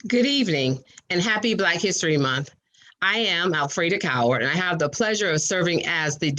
Good evening and happy Black History Month. I am Alfreda Coward, and I have the pleasure of serving as I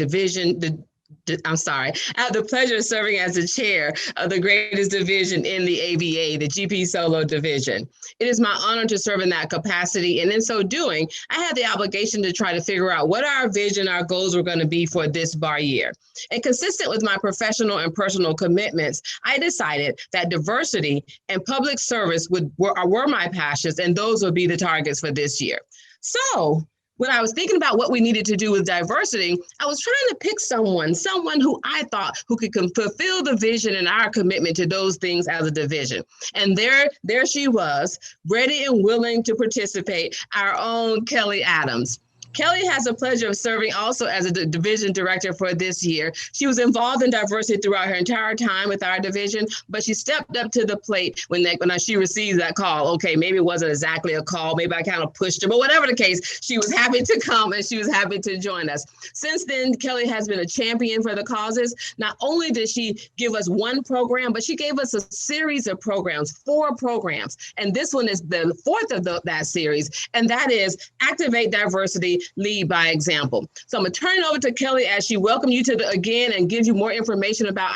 have the pleasure of serving as the chair of the greatest division in the ABA, the GP Solo division. It is my honor to serve in that capacity, and in so doing, I have the obligation to try to figure out what our vision, our goals were going to be for this bar year. And consistent with my professional and personal commitments, I decided that diversity and public service were my passions, and those would be the targets for this year. So when I was thinking about what we needed to do with diversity, I was trying to pick someone who I thought who could fulfill the vision and our commitment to those things as a division. And there she was, ready and willing to participate, our own Kelly Adams. Kelly has the pleasure of serving also as a division director for this year. She was involved in diversity throughout her entire time with our division, but she stepped up to the plate when she received that call. Okay, maybe it wasn't exactly a call, maybe I kind of pushed her, but whatever the case, she was happy to come and she was happy to join us. Since then, Kelly has been a champion for the causes. Not only did she give us one program, but she gave us a series of programs, 4 programs. And this one is the 4th of that series, and that is Activate Diversity, Lead by Example. So I'm going to turn it over to Kelly as she welcomes you again and gives you more information about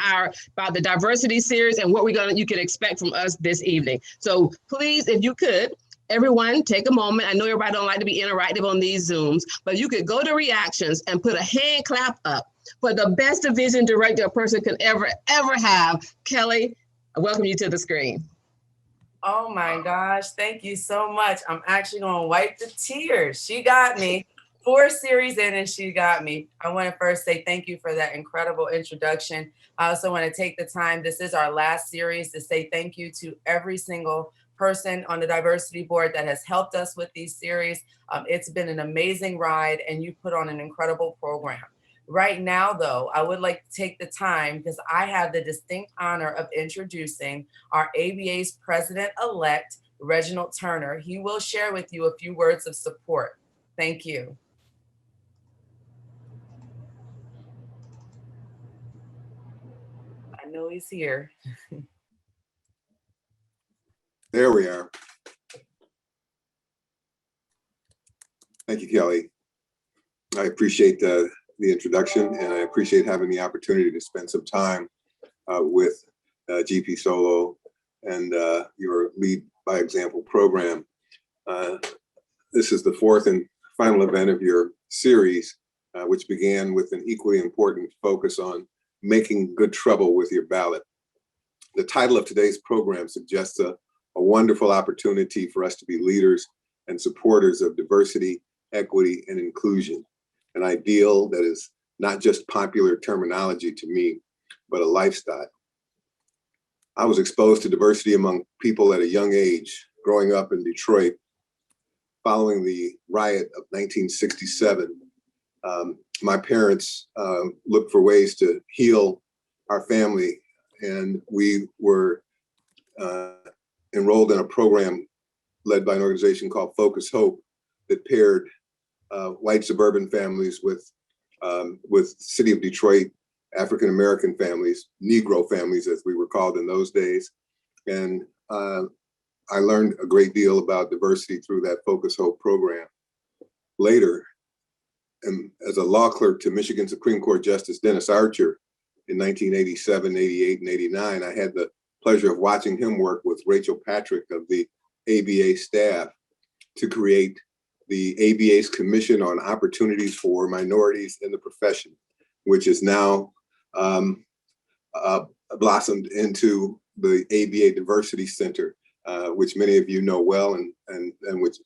the diversity series and what you can expect from us this evening. So please, if you could, everyone take a moment. I know everybody don't like to be interactive on these Zooms, but you could go to reactions and put a hand clap up for the best division director a person can ever have. Kelly, I welcome you to the screen. Oh my gosh, thank you so much. I'm actually going to wipe the tears. She got me. 4 series in and she got me. I want to first say thank you for that incredible introduction. I also want to take the time, this is our last series, to say thank you to every single person on the diversity board that has helped us with these series. It's been an amazing ride and you put on an incredible program. Right now, though, I would like to take the time because I have the distinct honor of introducing our ABA's president-elect, Reginald Turner. He will share with you a few words of support. Thank you. I know he's here. There we are. Thank you, Kelly. I appreciate the introduction, and I appreciate having the opportunity to spend some time with GP Solo and your Lead by Example program. This is the 4th and final event of your series, which began with an equally important focus on making good trouble with your ballot. The title of today's program suggests a wonderful opportunity for us to be leaders and supporters of diversity, equity, and inclusion, an ideal that is not just popular terminology to me, but a lifestyle. I was exposed to diversity among people at a young age, growing up in Detroit, following the riot of 1967. My parents looked for ways to heal our family, and we were enrolled in a program led by an organization called Focus Hope that paired white suburban families with City of Detroit African-American families, Negro families as we were called in those days. And I learned a great deal about diversity through that Focus Hope program. Later, and as a law clerk to Michigan Supreme Court Justice Dennis Archer in 1987, 88, and 89, I had the pleasure of watching him work with Rachel Patrick of the ABA staff to create the ABA's Commission on Opportunities for Minorities in the Profession, which is now blossomed into the ABA Diversity Center, which many of you know well, and in which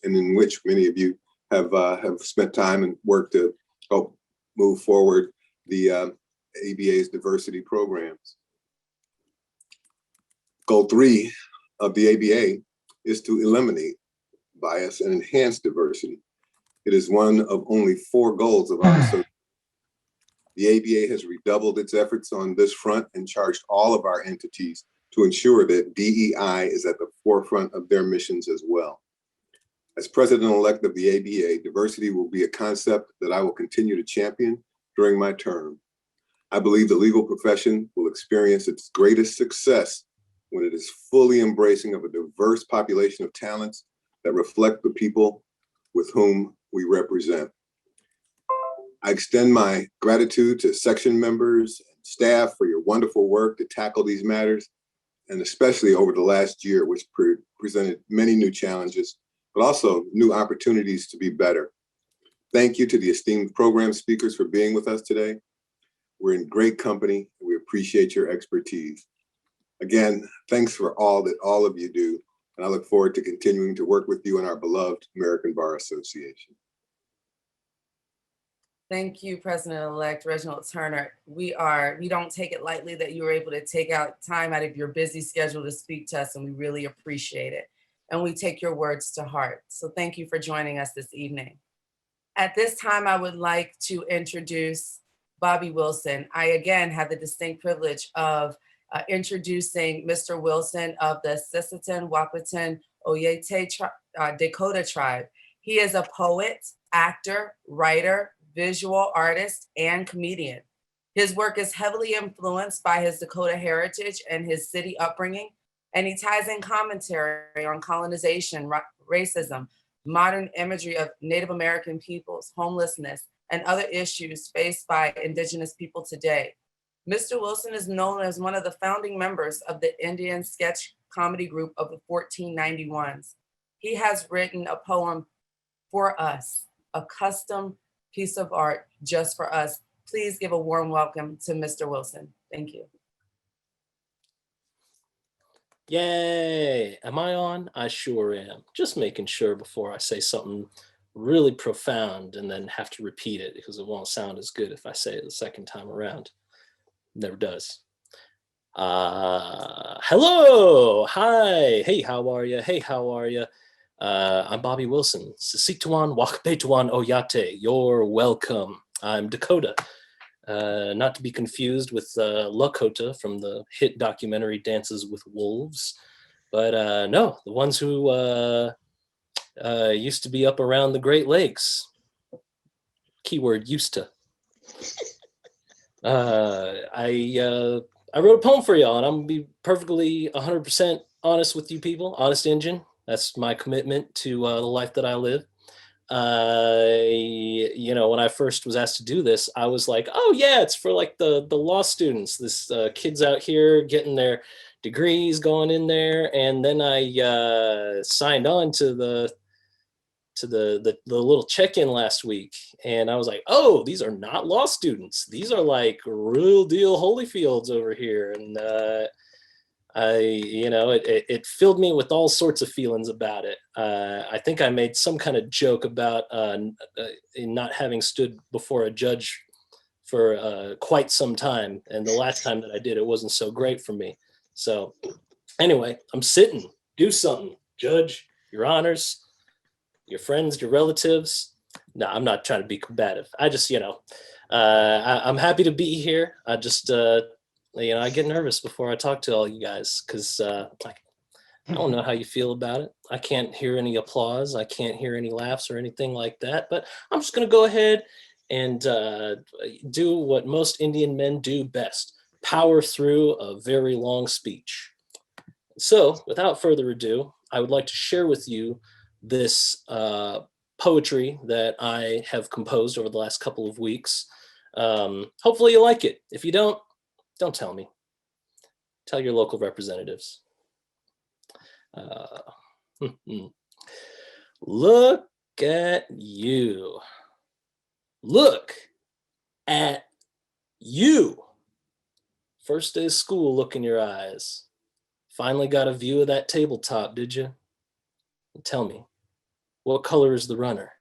many of you have spent time and worked to help move forward the ABA's diversity programs. Goal 3 of the ABA is to eliminate bias and enhance diversity. It is one of only 4 goals of our association. The ABA has redoubled its efforts on this front and charged all of our entities to ensure that DEI is at the forefront of their missions as well. As president-elect of the ABA, diversity will be a concept that I will continue to champion during my term. I believe the legal profession will experience its greatest success when it is fully embracing of a diverse population of talents that reflect the people with whom we represent. I extend my gratitude to section members and staff for your wonderful work to tackle these matters, and especially over the last year, which presented many new challenges, but also new opportunities to be better. Thank you to the esteemed program speakers for being with us today. We're in great company, and we appreciate your expertise. Again, thanks for all that all of you do, and I look forward to continuing to work with you in our beloved American Bar Association. Thank you, President-elect Reginald Turner. We don't take it lightly that you were able to take out time out of your busy schedule to speak to us, and we really appreciate it. And we take your words to heart. So thank you for joining us this evening. At this time, I would like to introduce Bobby Wilson. I again have the distinct privilege of introducing Mr. Wilson of the Sisseton-Wahpeton Dakota tribe. He is a poet, actor, writer, visual artist, and comedian. His work is heavily influenced by his Dakota heritage and his city upbringing, and he ties in commentary on colonization, racism, modern imagery of Native American peoples, homelessness, and other issues faced by Indigenous people today. Mr. Wilson is known as one of the founding members of the Indian sketch comedy group of the 1491s. He has written a poem, For Us, a custom piece of art just for us. Please give a warm welcome to Mr. Wilson. Thank you. Yay, am I on? I sure am. Just making sure before I say something really profound and then have to repeat it because it won't sound as good if I say it the second time around. Never does. Hello, hi, hey, how are you? Hey, how are you? I'm Bobby Wilson. Sisseton-Wahpeton Dakota. You're welcome. I'm Dakota. Not to be confused with Lakota from the hit documentary Dances with Wolves. But no, the ones who used to be up around the Great Lakes. Keyword used to. I wrote a poem for y'all, and I'm gonna be perfectly 100% honest with you people. Honest Injun. That's my commitment to the life that I live. You know, when I first was asked to do this, I was like, oh yeah, it's for like the law students, this kids out here getting their degrees going in there. And then I signed on to the little check-in last week, and I was like, oh, these are not law students. These are like real deal Holyfields over here. And it filled me with all sorts of feelings about it. I think I made some kind of joke about not having stood before a judge for quite some time. And the last time that I did, it wasn't so great for me. So anyway, I'm sitting, do something. Judge, your honors, your friends, your relatives. No, I'm not trying to be combative. I just, I'm happy to be here. I just, I get nervous before I talk to all you guys because I don't know how you feel about it. I can't hear any applause. I can't hear any laughs or anything like that. But I'm just going to go ahead and do what most Indian men do best, power through a very long speech. So without further ado, I would like to share with you this poetry that I have composed over the last couple of weeks. Hopefully you like it. If you don't tell me. Tell your local representatives. Look at you. Look at you. First day of school, look in your eyes. Finally got a view of that tabletop, did you? Tell me, what color is the runner?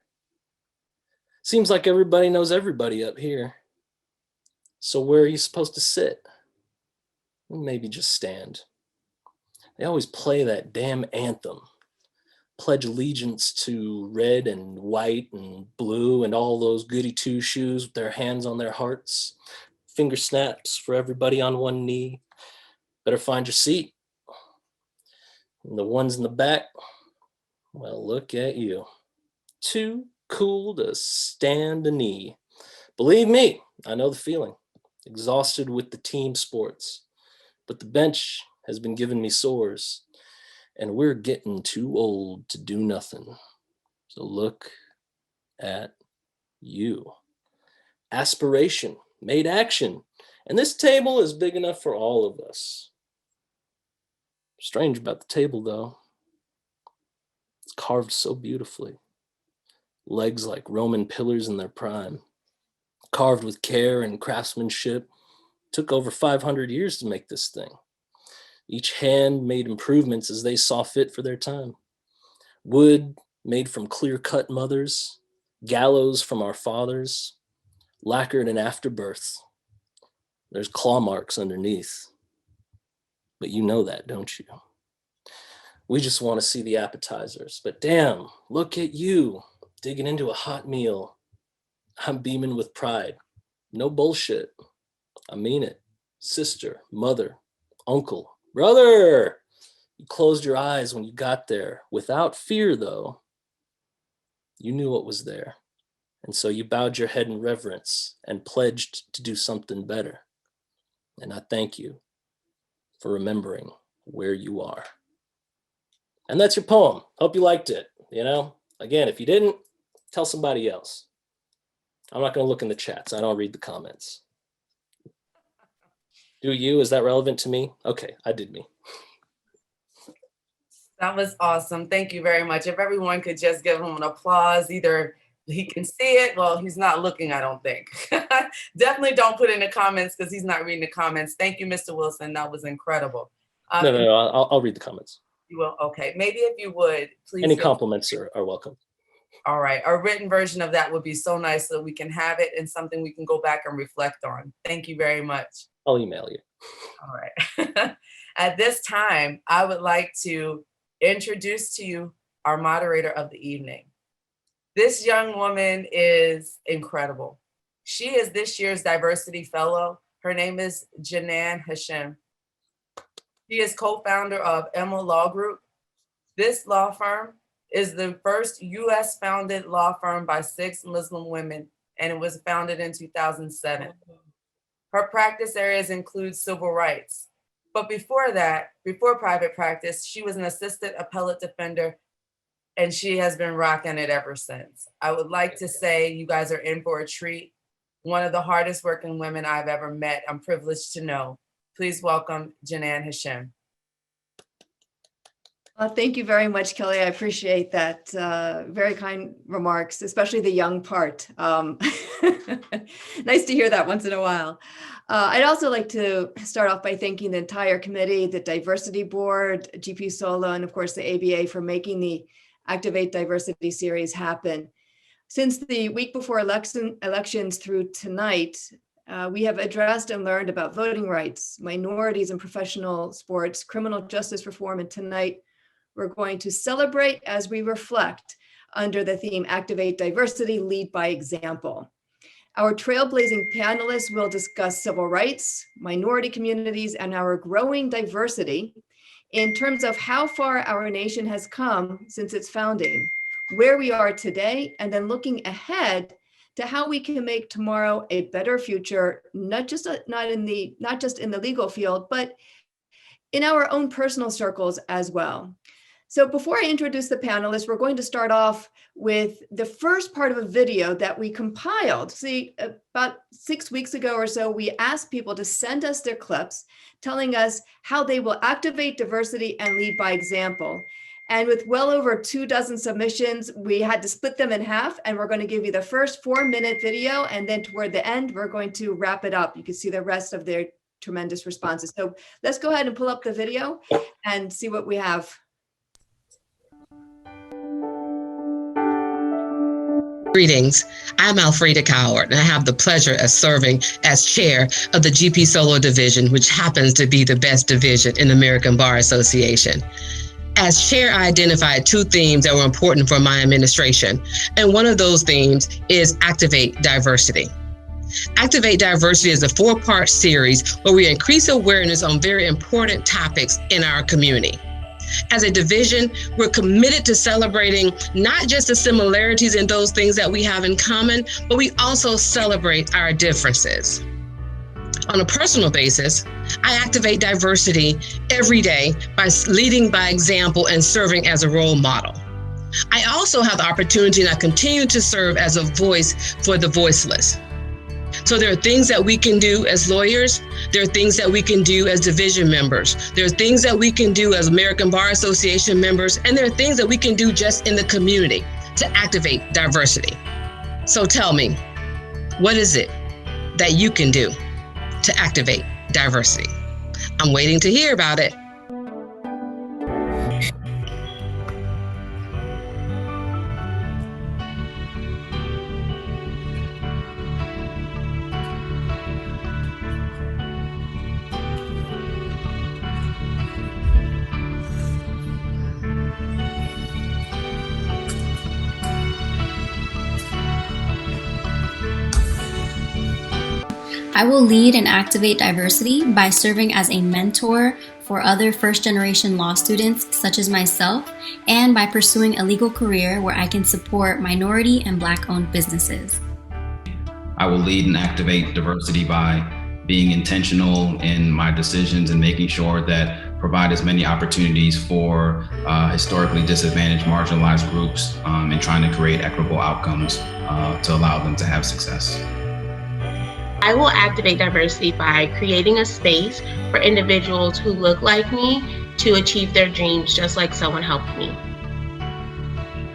Seems like everybody knows everybody up here. So where are you supposed to sit? Maybe just stand. They always play that damn anthem. Pledge allegiance to red and white and blue and all those goody two shoes with their hands on their hearts. Finger snaps for everybody on one knee. Better find your seat. And the ones in the back, well, look at you. Too cool to stand a knee. Believe me, I know the feeling. Exhausted with the team sports. But the bench has been giving me sores. and we're getting too old to do nothing. So look at you. Aspiration made action. And this table is big enough for all of us. Strange about the table, though. It's carved so beautifully. Legs like Roman pillars in their prime. Carved with care and craftsmanship. Took over 500 years to make this thing. Each hand made improvements as they saw fit for their time. Wood made from clear-cut mothers. Gallows from our fathers. Lacquered in afterbirth. There's claw marks underneath. But you know that, don't you? We just want to see the appetizers. But damn, look at you, digging into a hot meal. I'm beaming with pride. No bullshit. I mean it. Sister, mother, uncle, brother. You closed your eyes when you got there. Without fear, though. You knew what was there. And so you bowed your head in reverence and pledged to do something better. And I thank you for remembering where you are. And that's your poem. Hope you liked it. You know, again, if you didn't, tell somebody else. I'm not going to look in the chats. I don't read the comments. Do you? Is that relevant to me? Okay, I did me. That was awesome. Thank you very much. If everyone could just give him an applause, either he can see it. Well, he's not looking, I don't think. Definitely don't put in the comments because he's not reading the comments. Thank you, Mr. Wilson. That was incredible. No, I'll read the comments. You will? Okay. Maybe if you would, please. Any compliments are welcome. All right. A written version of that would be so nice so we can have it and something we can go back and reflect on. Thank you very much. I'll email you. All right. At this time, I would like to introduce to you our moderator of the evening. This young woman is incredible. She is this year's Diversity Fellow. Her name is Janaan Hashim. She is co-founder of Amal Law Group. This law firm is the first US founded law firm by 6 Muslim women, and it was founded in 2007. Her practice areas include civil rights. But before that, before private practice, she was an assistant appellate defender, and she has been rocking it ever since. I would like to say you guys are in for a treat. One of the hardest working women I've ever met. I'm privileged to know. Please welcome Janaan Hashim. Thank you very much, Kelly. I appreciate that. Very kind remarks, especially the young part. Nice to hear that once in a while. I'd also like to start off by thanking the entire committee, the Diversity Board, GP Solo, and of course the ABA for making the Activate Diversity series happen. Since the week before elections through tonight, we have addressed and learned about voting rights, minorities in professional sports, criminal justice reform, and tonight we're going to celebrate as we reflect under the theme Activate Diversity, Lead by Example. Our trailblazing panelists will discuss civil rights, minority communities, and our growing diversity in terms of how far our nation has come since its founding, where we are today, and then looking ahead to how we can make tomorrow a better future, not just in the legal field, but in our own personal circles as well. So before I introduce the panelists, we're going to start off with the first part of a video that we compiled. See, about 6 weeks ago or so, we asked people to send us their clips telling us how they will activate diversity and lead by example. And with well over 24 submissions, we had to split them in half, and we're going to give you the first 4-minute video, and then toward the end, we're going to wrap it up. You can see the rest of their tremendous responses. So let's go ahead and pull up the video and see what we have. Greetings, I'm Alfreda Coward, and I have the pleasure of serving as chair of the GP Solo Division, which happens to be the best division in the American Bar Association. As chair, I identified 2 themes that were important for my administration, and one of those themes is Activate Diversity. Activate Diversity is a 4-part series where we increase awareness on very important topics in our community. As a division, we're committed to celebrating not just the similarities in those things that we have in common, but we also celebrate our differences. On a personal basis, I activate diversity every day by leading by example and serving as a role model. I also have the opportunity, and I continue to serve as a voice for the voiceless. So there are things that we can do as lawyers. There are things that we can do as division members. There are things that we can do as American Bar Association members. And there are things that we can do just in the community to activate diversity. So tell me, what is it that you can do to activate diversity? I'm waiting to hear about it. I will lead and activate diversity by serving as a mentor for other first-generation law students such as myself, and by pursuing a legal career where I can support minority and Black-owned businesses. I will lead and activate diversity by being intentional in my decisions and making sure that provide as many opportunities for historically disadvantaged, marginalized groups and trying to create equitable outcomes to allow them to have success. I will activate diversity by creating a space for individuals who look like me to achieve their dreams just like someone helped me.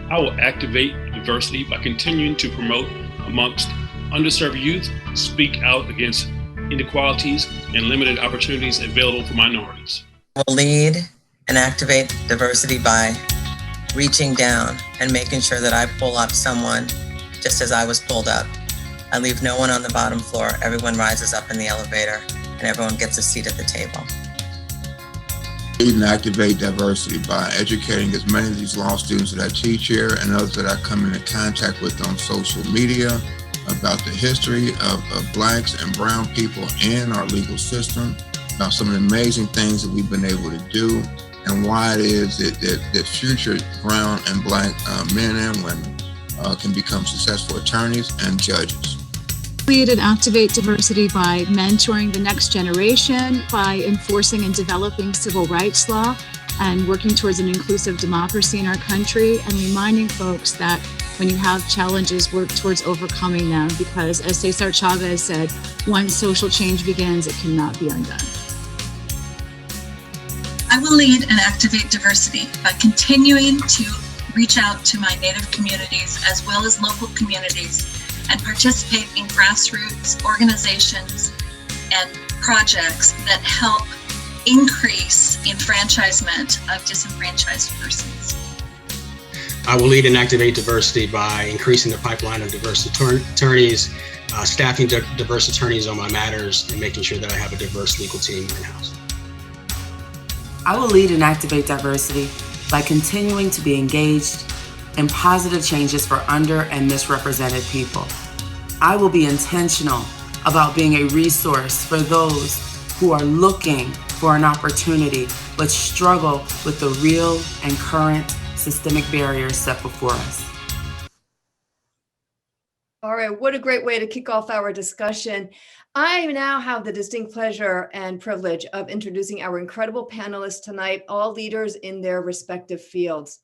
I will activate diversity by continuing to promote amongst underserved youth, speak out against inequalities and limited opportunities available for minorities. I will lead and activate diversity by reaching down and making sure that I pull up someone just as I was pulled up. I leave no one on the bottom floor. Everyone rises up in the elevator and everyone gets a seat at the table. Lead and activate diversity by educating as many of these law students that I teach here and others that I come into contact with on social media about the history of Blacks and brown people in our legal system, about some of the amazing things that we've been able to do, and why it is that future brown and Black men and women can become successful attorneys and judges. Lead and activate diversity by mentoring the next generation, by enforcing and developing civil rights law, and working towards an inclusive democracy in our country, and reminding folks that when you have challenges, work towards overcoming them, because as Cesar Chavez said, once social change begins, it cannot be undone. I will lead and activate diversity by continuing to reach out to my Native communities as well as local communities and participate in grassroots organizations and projects that help increase enfranchisement of disenfranchised persons. I will lead and activate diversity by increasing the pipeline of diverse attorneys, staffing diverse attorneys on my matters, and making sure that I have a diverse legal team in-house. I will lead and activate diversity by continuing to be engaged in positive changes for under and misrepresented people. I will be intentional about being a resource for those who are looking for an opportunity but struggle with the real and current systemic barriers set before us. All right, what a great way to kick off our discussion. I now have the distinct pleasure and privilege of introducing our incredible panelists tonight, all leaders in their respective fields.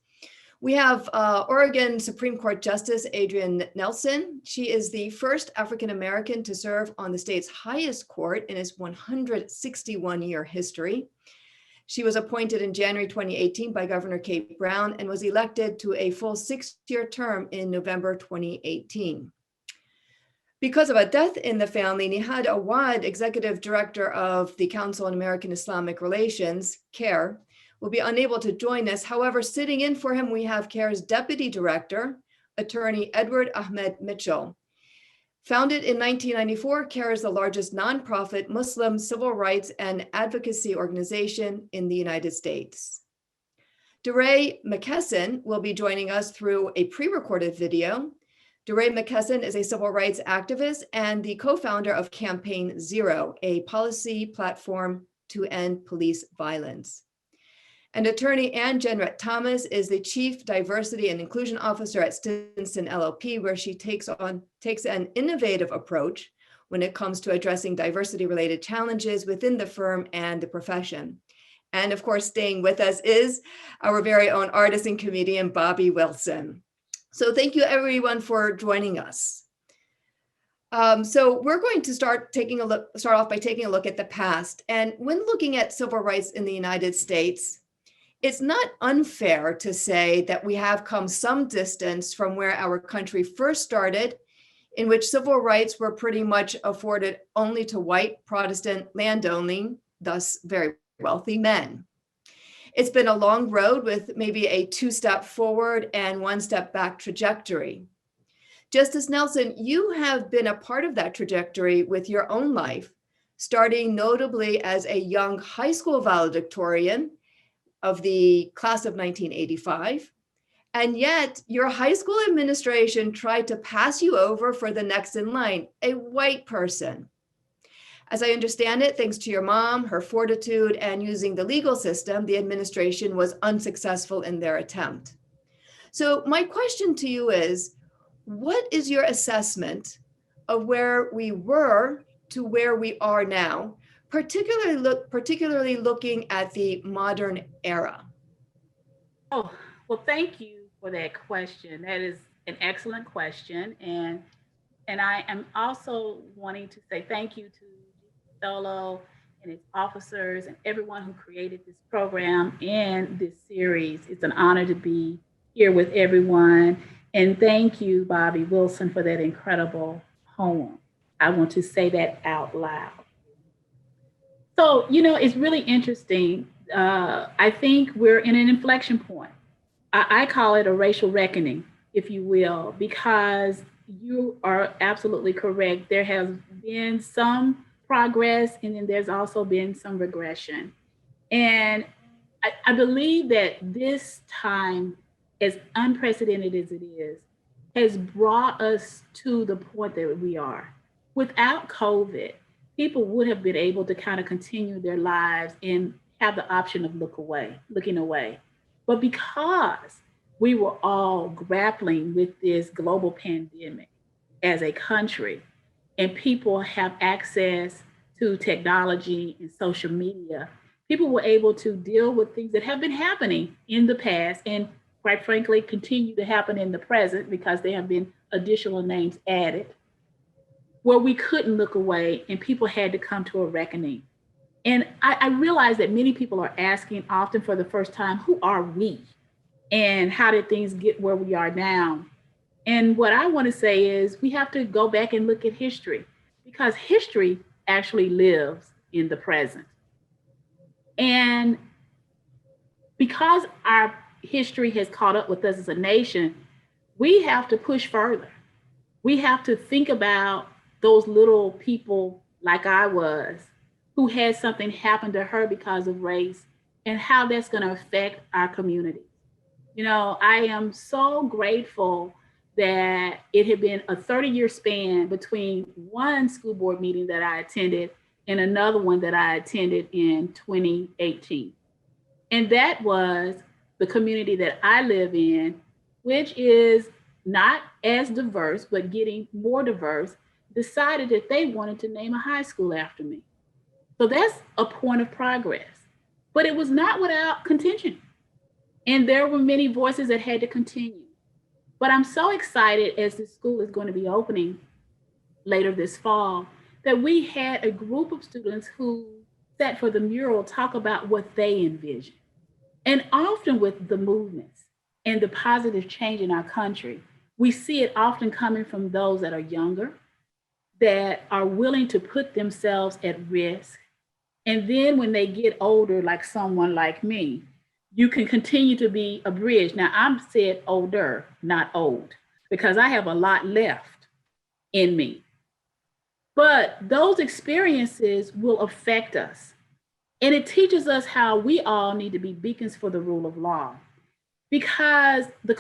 We have Oregon Supreme Court Justice Adrienne Nelson. She is the first African-American to serve on the state's highest court in its 161-year history. She was appointed in January 2018 by Governor Kate Brown and was elected to a full 6-year term in November 2018. Because of a death in the family, Nihad Awad, Executive Director of the Council on American-Islamic Relations, CARE, will be unable to join us. However, sitting in for him, we have CARE's Deputy Director, Attorney Edward Ahmed Mitchell. Founded in 1994, CARE is the largest nonprofit Muslim civil rights and advocacy organization in the United States. DeRay Mckesson will be joining us through a pre-recorded video. DeRay Mckesson is a civil rights activist and the co-founder of Campaign Zero, a policy platform to end police violence. And attorney Jenrette-Thomas is the Chief Diversity and Inclusion Officer at Stinson LLP, where she takes an innovative approach when it comes to addressing diversity-related challenges within the firm and the profession. And of course, staying with us is our very own artist and comedian, Bobby Wilson. So thank you everyone for joining us. So we're going to start off by taking a look at the past. And when looking at civil rights in the United States, it's not unfair to say that we have come some distance from where our country first started, in which civil rights were pretty much afforded only to white Protestant land-owning, thus very wealthy men. It's been a long road with maybe a 2-step forward and 1-step back trajectory. Justice Nelson, you have been a part of that trajectory with your own life, starting notably as a young high school valedictorian of the class of 1985. And yet your high school administration tried to pass you over for the next in line, a white person. As I understand it, thanks to your mom, her fortitude, and using the legal system, the administration was unsuccessful in their attempt. So my question to you is, what is your assessment of where we were to where we are now, particularly looking at the modern era? Oh, well, thank you for that question. That is an excellent question. And I am also wanting to say thank you to Solo and its officers and everyone who created this program and this series. It's an honor to be here with everyone. And thank you, Bobby Wilson, for that incredible poem. I want to say that out loud. So, it's really interesting. I think we're in an inflection point. I call it a racial reckoning, if you will, because you are absolutely correct. There has been some progress, and then there's also been some regression. And I believe that this time, as unprecedented as it is, has brought us to the point that we are. Without COVID, people would have been able to kind of continue their lives and have the option of looking away. But because we were all grappling with this global pandemic as a country, and people have access to technology and social media, people were able to deal with things that have been happening in the past and quite frankly, continue to happen in the present because there have been additional names added, where we couldn't look away and people had to come to a reckoning. And I realize that many people are asking often for the first time, who are we? And how did things get where we are now? And what I want to say is we have to go back and look at history, because history actually lives in the present. And because our history has caught up with us as a nation, we have to push further. We have to think about those little people like I was, who had something happen to her because of race, and how that's going to affect our community. I am so grateful that it had been a 30-year span between one school board meeting that I attended and another one that I attended in 2018. And that was the community that I live in, which is not as diverse, but getting more diverse, decided that they wanted to name a high school after me. So that's a point of progress. But it was not without contention. And there were many voices that had to continue. But I'm so excited, as the school is going to be opening later this fall, that we had a group of students who sat for the mural talk about what they envisioned. And often with the movements and the positive change in our country, we see it often coming from those that are younger, that are willing to put themselves at risk. And then when they get older, like someone like me, you can continue to be a bridge. Now, I'm said older, not old, because I have a lot left in me. But those experiences will affect us. And it teaches us how we all need to be beacons for the rule of law, because the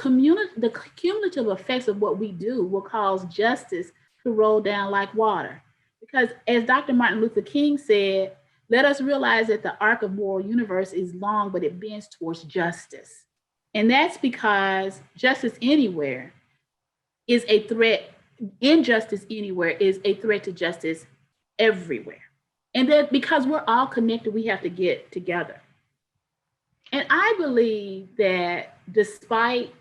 cumulative effects of what we do will cause justice to roll down like water. Because as Dr. Martin Luther King said, let us realize that the arc of moral universe is long, but it bends towards justice. And that's because justice anywhere is a threat injustice anywhere is a threat to justice everywhere. And that because we're all connected, we have to get together. And I believe that despite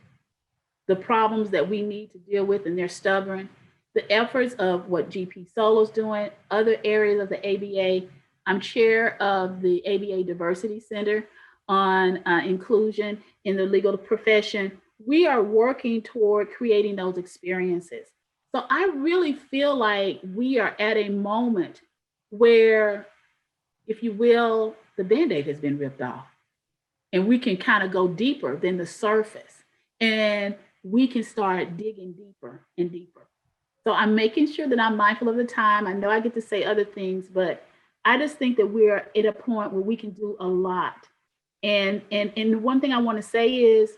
the problems that we need to deal with, and they're stubborn, the efforts of what GP Solo's doing, other areas of the ABA, I'm chair of the ABA Diversity Center on inclusion in the legal profession. We are working toward creating those experiences. So I really feel like we are at a moment where, if you will, the Band-Aid has been ripped off. And we can kind of go deeper than the surface. And we can start digging deeper and deeper. So I'm making sure that I'm mindful of the time. I know I get to say other things, but I just think that we're at a point where we can do a lot. And one thing I want to say is,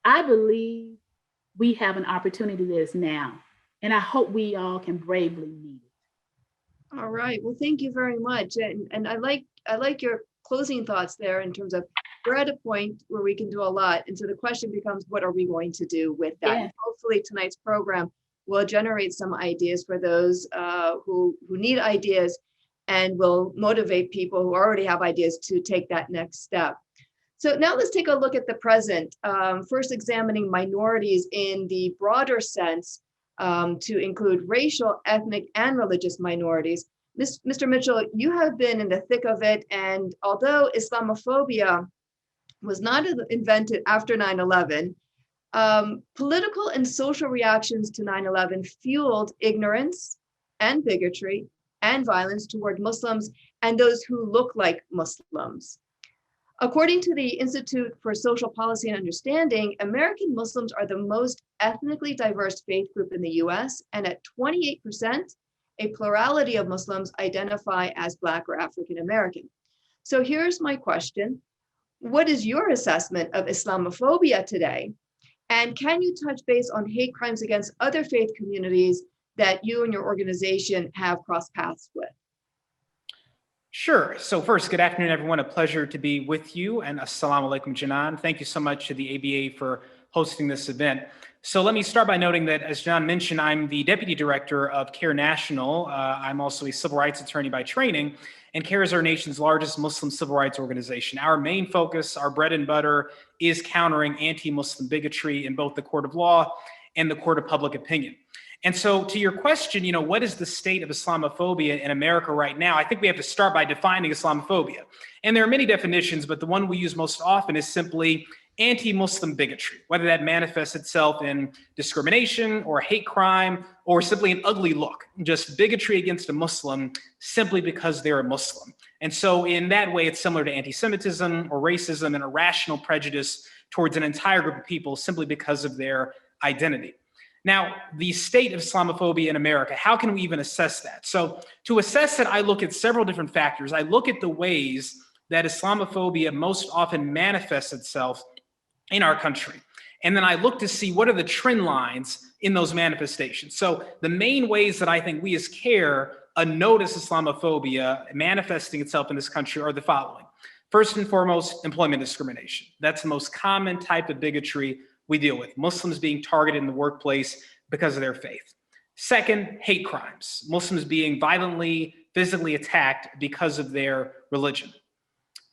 I believe we have an opportunity that is now. And I hope we all can bravely meet it. All right. Well, thank you very much. And I like your closing thoughts there in terms of we're at a point where we can do a lot. And so the question becomes, what are we going to do with that? Yeah. And hopefully tonight's program will generate some ideas for those who need ideas, and will motivate people who already have ideas to take that next step. So now let's take a look at the present, first examining minorities in the broader sense, to include racial, ethnic, and religious minorities. Mr. Mitchell, you have been in the thick of it, and although Islamophobia was not invented after 9/11, political and social reactions to 9/11 fueled ignorance and bigotry and violence toward Muslims and those who look like Muslims. According to the Institute for Social Policy and Understanding, American Muslims are the most ethnically diverse faith group in the US, and at 28%, a plurality of Muslims identify as Black or African American. So here's my question. What is your assessment of Islamophobia today? And can you touch base on hate crimes against other faith communities that you and your organization have crossed paths with? Sure. So first, good afternoon, everyone. A pleasure to be with you, and assalamu alaikum, Janaan. Thank you so much to the ABA for hosting this event. So let me start by noting that, as Janaan mentioned, I'm the Deputy Director of CARE National. I'm also a civil rights attorney by training, and CARE is our nation's largest Muslim civil rights organization. Our main focus, our bread and butter, is countering anti-Muslim bigotry in both the court of law and the court of public opinion. And so to your question, what is the state of Islamophobia in America right now? I think we have to start by defining Islamophobia. And there are many definitions, but the one we use most often is simply anti-Muslim bigotry, whether that manifests itself in discrimination or hate crime or simply an ugly look, just bigotry against a Muslim simply because they're a Muslim. And so in that way, it's similar to anti-Semitism or racism and irrational prejudice towards an entire group of people simply because of their identity. Now, the state of Islamophobia in America, how can we even assess that? So to assess it, I look at several different factors. I look at the ways that Islamophobia most often manifests itself in our country. And then I look to see what are the trend lines in those manifestations. So the main ways that I think we as CARE notice Islamophobia manifesting itself in this country are the following. First and foremost, employment discrimination. That's the most common type of bigotry we deal with, Muslims being targeted in the workplace because of their faith. Second, hate crimes, Muslims being violently, physically attacked because of their religion.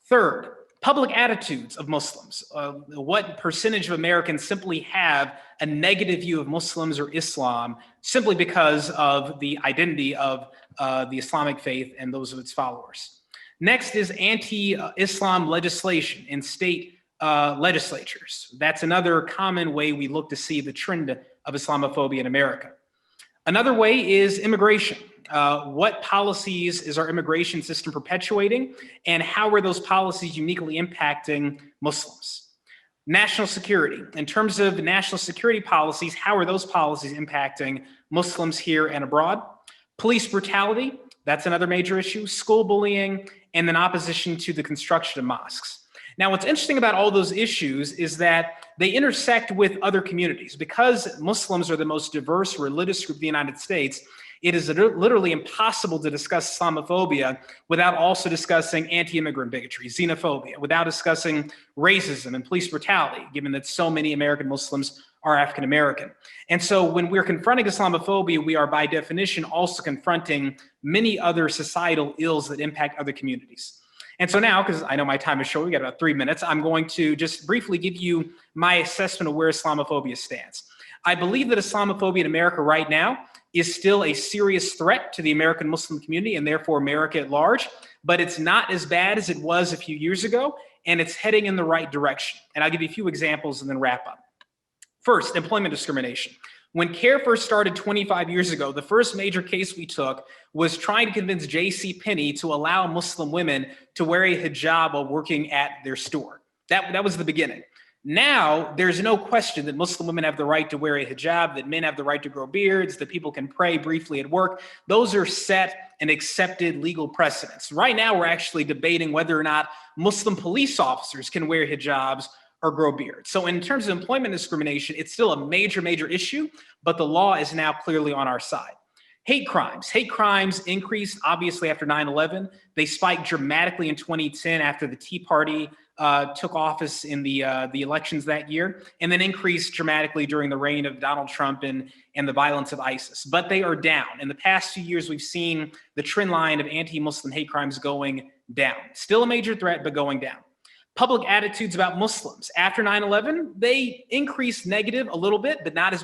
Third, public attitudes of Muslims. What percentage of Americans simply have a negative view of Muslims or Islam simply because of the identity of the Islamic faith and those of its followers. Next is anti-Islam legislation in state legislatures. That's another common way we look to see the trend of Islamophobia in America. Another way is immigration. What policies is our immigration system perpetuating, and how are those policies uniquely impacting Muslims? National security. In terms of national security policies, how are those policies impacting Muslims here and abroad? Police brutality, that's another major issue. School bullying, and then opposition to the construction of mosques. Now, what's interesting about all those issues is that they intersect with other communities. Because Muslims are the most diverse religious group in the United States, it is literally impossible to discuss Islamophobia without also discussing anti-immigrant bigotry, xenophobia, without discussing racism and police brutality, given that so many American Muslims are African American. And so when we're confronting Islamophobia, we are by definition also confronting many other societal ills that impact other communities. And so now, because I know my time is short, we got about 3 minutes, I'm going to just briefly give you my assessment of where Islamophobia stands. I believe that Islamophobia in America right now is still a serious threat to the American Muslim community and therefore America at large, but it's not as bad as it was a few years ago, and it's heading in the right direction. And I'll give you a few examples and then wrap up. First, employment discrimination. When CARE first started 25 years ago, the first major case we took was trying to convince JCPenney to allow Muslim women to wear a hijab while working at their store. That was the beginning. Now, there's no question that Muslim women have the right to wear a hijab, that men have the right to grow beards, that people can pray briefly at work. Those are set and accepted legal precedents. Right now, we're actually debating whether or not Muslim police officers can wear hijabs or grow beards. So in terms of employment discrimination, it's still a major, major issue, but the law is now clearly on our side. Hate crimes. Hate crimes increased obviously after 9/11. They spiked dramatically in 2010 after the Tea Party took office in the elections that year, and then increased dramatically during the reign of Donald Trump and the violence of ISIS. But they are down. In the past few years, we've seen the trend line of anti-Muslim hate crimes going down. Still a major threat, but going down. Public attitudes about Muslims. After 9/11, they increased negative a little bit, but not as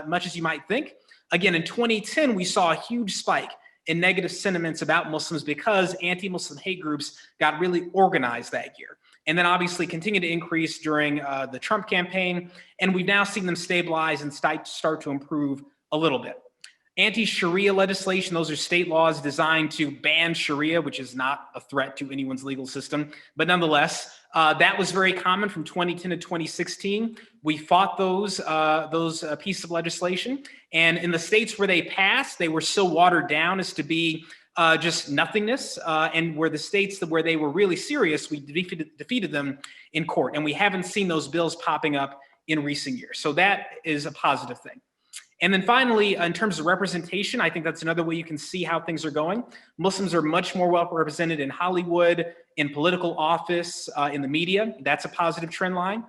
much as you might think. Again, in 2010, we saw a huge spike in negative sentiments about Muslims because anti-Muslim hate groups got really organized that year. And then obviously continue to increase during the Trump campaign. And we've now seen them stabilize and start to improve a little bit. Anti-Sharia legislation, those are state laws designed to ban Sharia, which is not a threat to anyone's legal system. But nonetheless, that was very common from 2010 to 2016. We fought those pieces of legislation. And in the states where they passed, they were so watered down as to be just nothingness. And where the states where they were really serious, we defeated them in court. And we haven't seen those bills popping up in recent years. So that is a positive thing. And then finally, in terms of representation, I think that's another way you can see how things are going. Muslims are much more well represented in Hollywood, in political office, in the media. That's a positive trend line.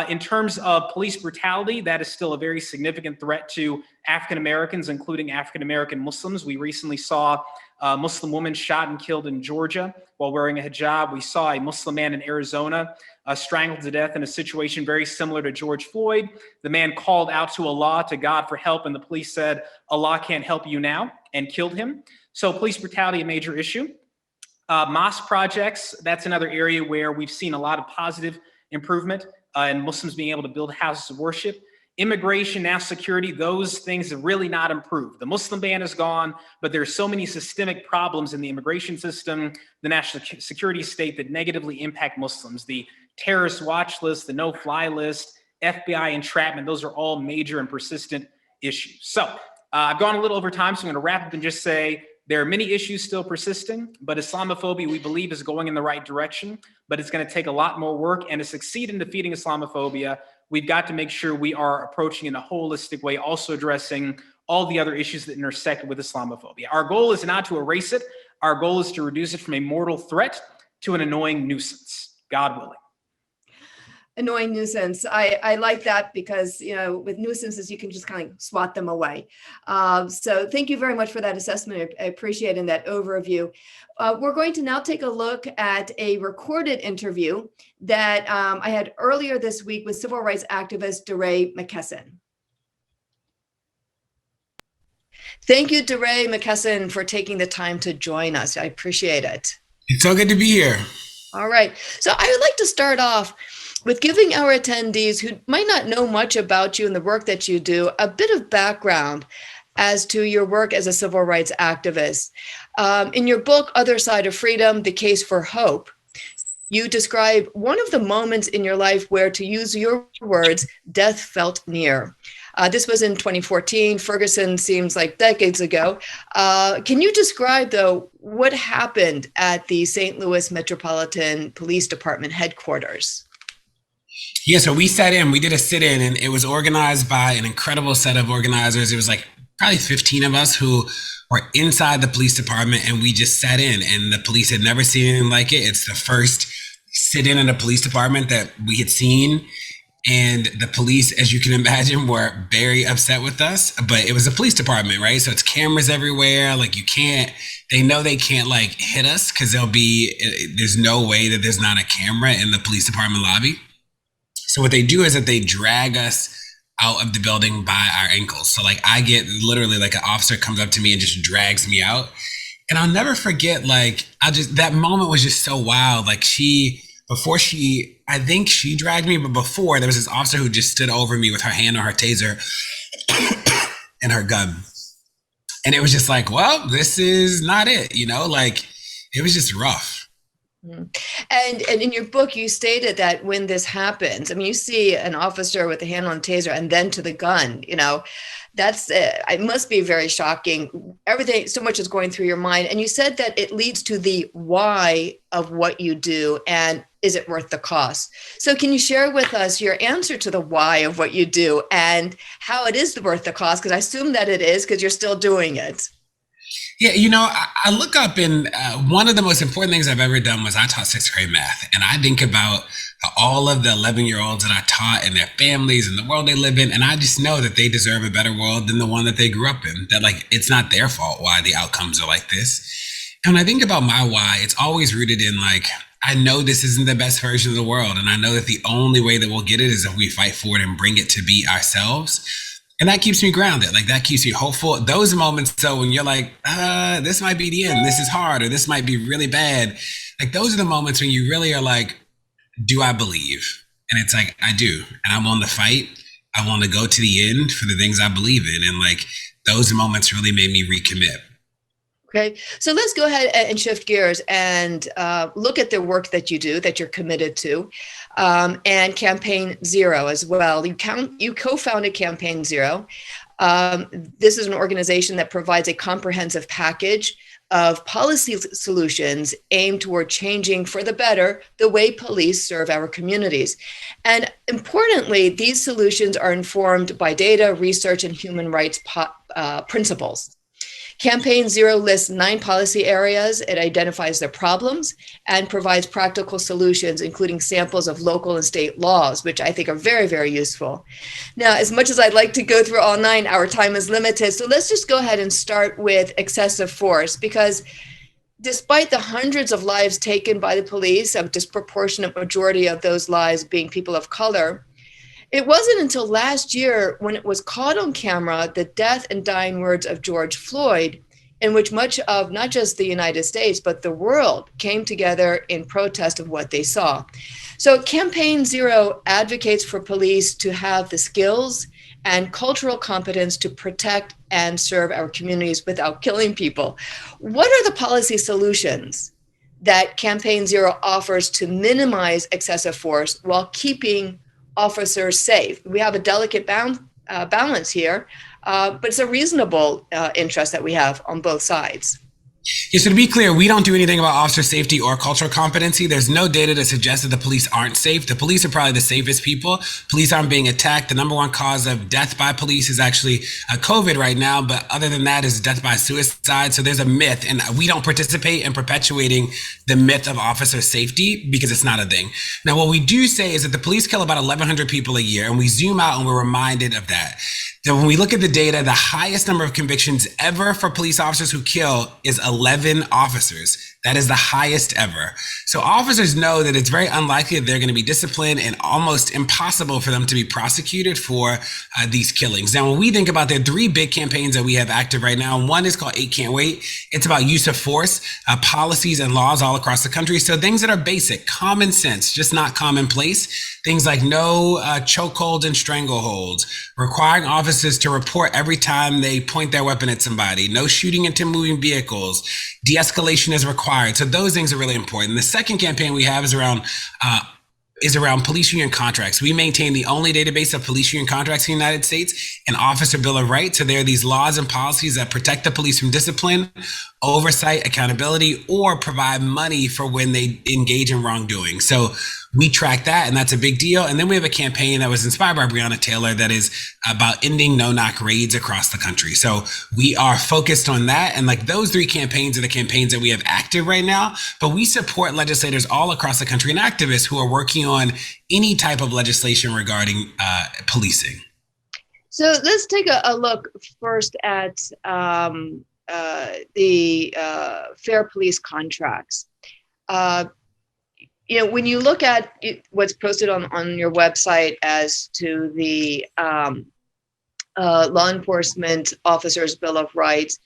In terms of police brutality, that is still a very significant threat to African Americans, including African American Muslims. We recently saw a Muslim woman shot and killed in Georgia while wearing a hijab. We saw a Muslim man in Arizona strangled to death in a situation very similar to George Floyd. The man called out to Allah, to God, for help, and the police said, Allah can't help you now, and killed him. So police brutality, a major issue. Mosque projects, that's another area where we've seen a lot of positive improvement in Muslims being able to build houses of worship. Immigration, national security, those things have really not improved. The Muslim ban is gone, but there are so many systemic problems in the immigration system, the national security state that negatively impact Muslims. The terrorist watch list, the no-fly list, FBI entrapment, those are all major and persistent issues. So I've gone a little over time, so I'm going to wrap up and just say there are many issues still persisting, but Islamophobia, we believe, is going in the right direction, but it's going to take a lot more work. And to succeed in defeating Islamophobia, we've got to make sure we are approaching in a holistic way, also addressing all the other issues that intersect with Islamophobia. Our goal is not to erase it. Our goal is to reduce it from a mortal threat to an annoying nuisance, God willing. Annoying nuisance. I like that because, you know, with nuisances, you can just kind of swat them away. So thank you very much for that assessment. I appreciate in that overview. We're going to now take a look at a recorded interview that I had earlier this week with civil rights activist DeRay Mckesson. Thank you, DeRay Mckesson, for taking the time to join us. I appreciate it. It's so good to be here. All right. So I would like to start off with giving our attendees who might not know much about you and the work that you do, a bit of background as to your work as a civil rights activist. In your book, Other Side of Freedom, The Case for Hope, you describe one of the moments in your life where, to use your words, death felt near. This was in 2014. Ferguson seems like decades ago. Can you describe, though, what happened at the St. Louis Metropolitan Police Department headquarters? Yeah, so we sat in, we did a sit-in, and it was organized by an incredible set of organizers. It was like probably 15 of us who were inside the police department, and we just sat in, and the police had never seen anything like it. It's the first sit-in in a police department that we had seen. And the police, as you can imagine, were very upset with us, but it was a police department, right? So it's cameras everywhere. Like they know they can't like hit us because there's no way that there's not a camera in the police department lobby. So what they do is that they drag us out of the building by our ankles. So like I get literally like an officer comes up to me and just drags me out. And I'll never forget, like, that moment was just so wild. Like I think she dragged me, but before there was this officer who just stood over me with her hand on her taser and her gun. And it was just like, well, this is not it, like it was just rough. And in your book, you stated that when this happens, I mean, you see an officer with a hand on a taser and then to the gun, that's it must be very shocking. Everything, so much is going through your mind. And you said that it leads to the why of what you do and is it worth the cost? So can you share with us your answer to the why of what you do and how it is worth the cost? Because I assume that it is because you're still doing it. Yeah, I look up and one of the most important things I've ever done was I taught 6th grade math. And I think about all of the 11-year-olds that I taught and their families and the world they live in. And I just know that they deserve a better world than the one that they grew up in, that like, it's not their fault why the outcomes are like this. And when I think about my why, it's always rooted in like, I know this isn't the best version of the world. And I know that the only way that we'll get it is if we fight for it and bring it to be ourselves. And that keeps me grounded. Like that keeps me hopeful. Those moments, though, when you're like, this might be the end, this is hard, or this might be really bad. Like those are the moments when you really are like, do I believe? And it's like, I do. And I'm on the fight. I want to go to the end for the things I believe in. And like those moments really made me recommit. Okay, so let's go ahead and shift gears and look at the work that you do, that you're committed to, and Campaign Zero as well. You co-founded Campaign Zero. This is an organization that provides a comprehensive package of policy solutions aimed toward changing for the better the way police serve our communities. And importantly, these solutions are informed by data, research, and human rights principles. Campaign Zero lists 9 policy areas. It identifies their problems and provides practical solutions, including samples of local and state laws, which I think are very, very useful. Now, as much as I'd like to go through all 9, our time is limited. So let's just go ahead and start with excessive force, because despite the hundreds of lives taken by the police, a disproportionate majority of those lives being people of color, it wasn't until last year when it was caught on camera, the death and dying words of George Floyd, in which much of not just the United States, but the world came together in protest of what they saw. So Campaign Zero advocates for police to have the skills and cultural competence to protect and serve our communities without killing people. What are the policy solutions that Campaign Zero offers to minimize excessive force while keeping officers safe? We have a delicate balance here, but it's a reasonable interest that we have on both sides. Yeah, so to be clear, we don't do anything about officer safety or cultural competency. There's no data to suggest that the police aren't safe. The police are probably the safest people. Police aren't being attacked. The number one cause of death by police is actually COVID right now. But other than that is death by suicide. So there's a myth, and we don't participate in perpetuating the myth of officer safety because it's not a thing. Now, what we do say is that the police kill about 1,100 people a year, and we zoom out and we're reminded of that. So when we look at the data, the highest number of convictions ever for police officers who kill is 11 officers. That is the highest ever. So officers know that it's very unlikely that they're going to be disciplined and almost impossible for them to be prosecuted for these killings. Now, when we think about, there are 3 big campaigns that we have active right now. One is called 8 Can't Wait. It's about use of force, policies and laws all across the country. So things that are basic, common sense, just not commonplace. Things like no chokeholds and strangleholds, requiring officers to report every time they point their weapon at somebody, no shooting into moving vehicles, de-escalation is required. So those things are really important. The second campaign we have is around police union contracts. We maintain the only database of police union contracts in the United States, an officer bill of rights. So there are these laws and policies that protect the police from discipline, oversight, accountability, or provide money for when they engage in wrongdoing. So we track that, and that's a big deal. And then we have a campaign that was inspired by Breonna Taylor that is about ending no-knock raids across the country. So we are focused on that. And like those 3 campaigns are the campaigns that we have active right now. But we support legislators all across the country and activists who are working on any type of legislation regarding policing? So let's take a look first at the fair police contracts. When you look at what's posted on your website as to the law enforcement officers' Bill of Rights,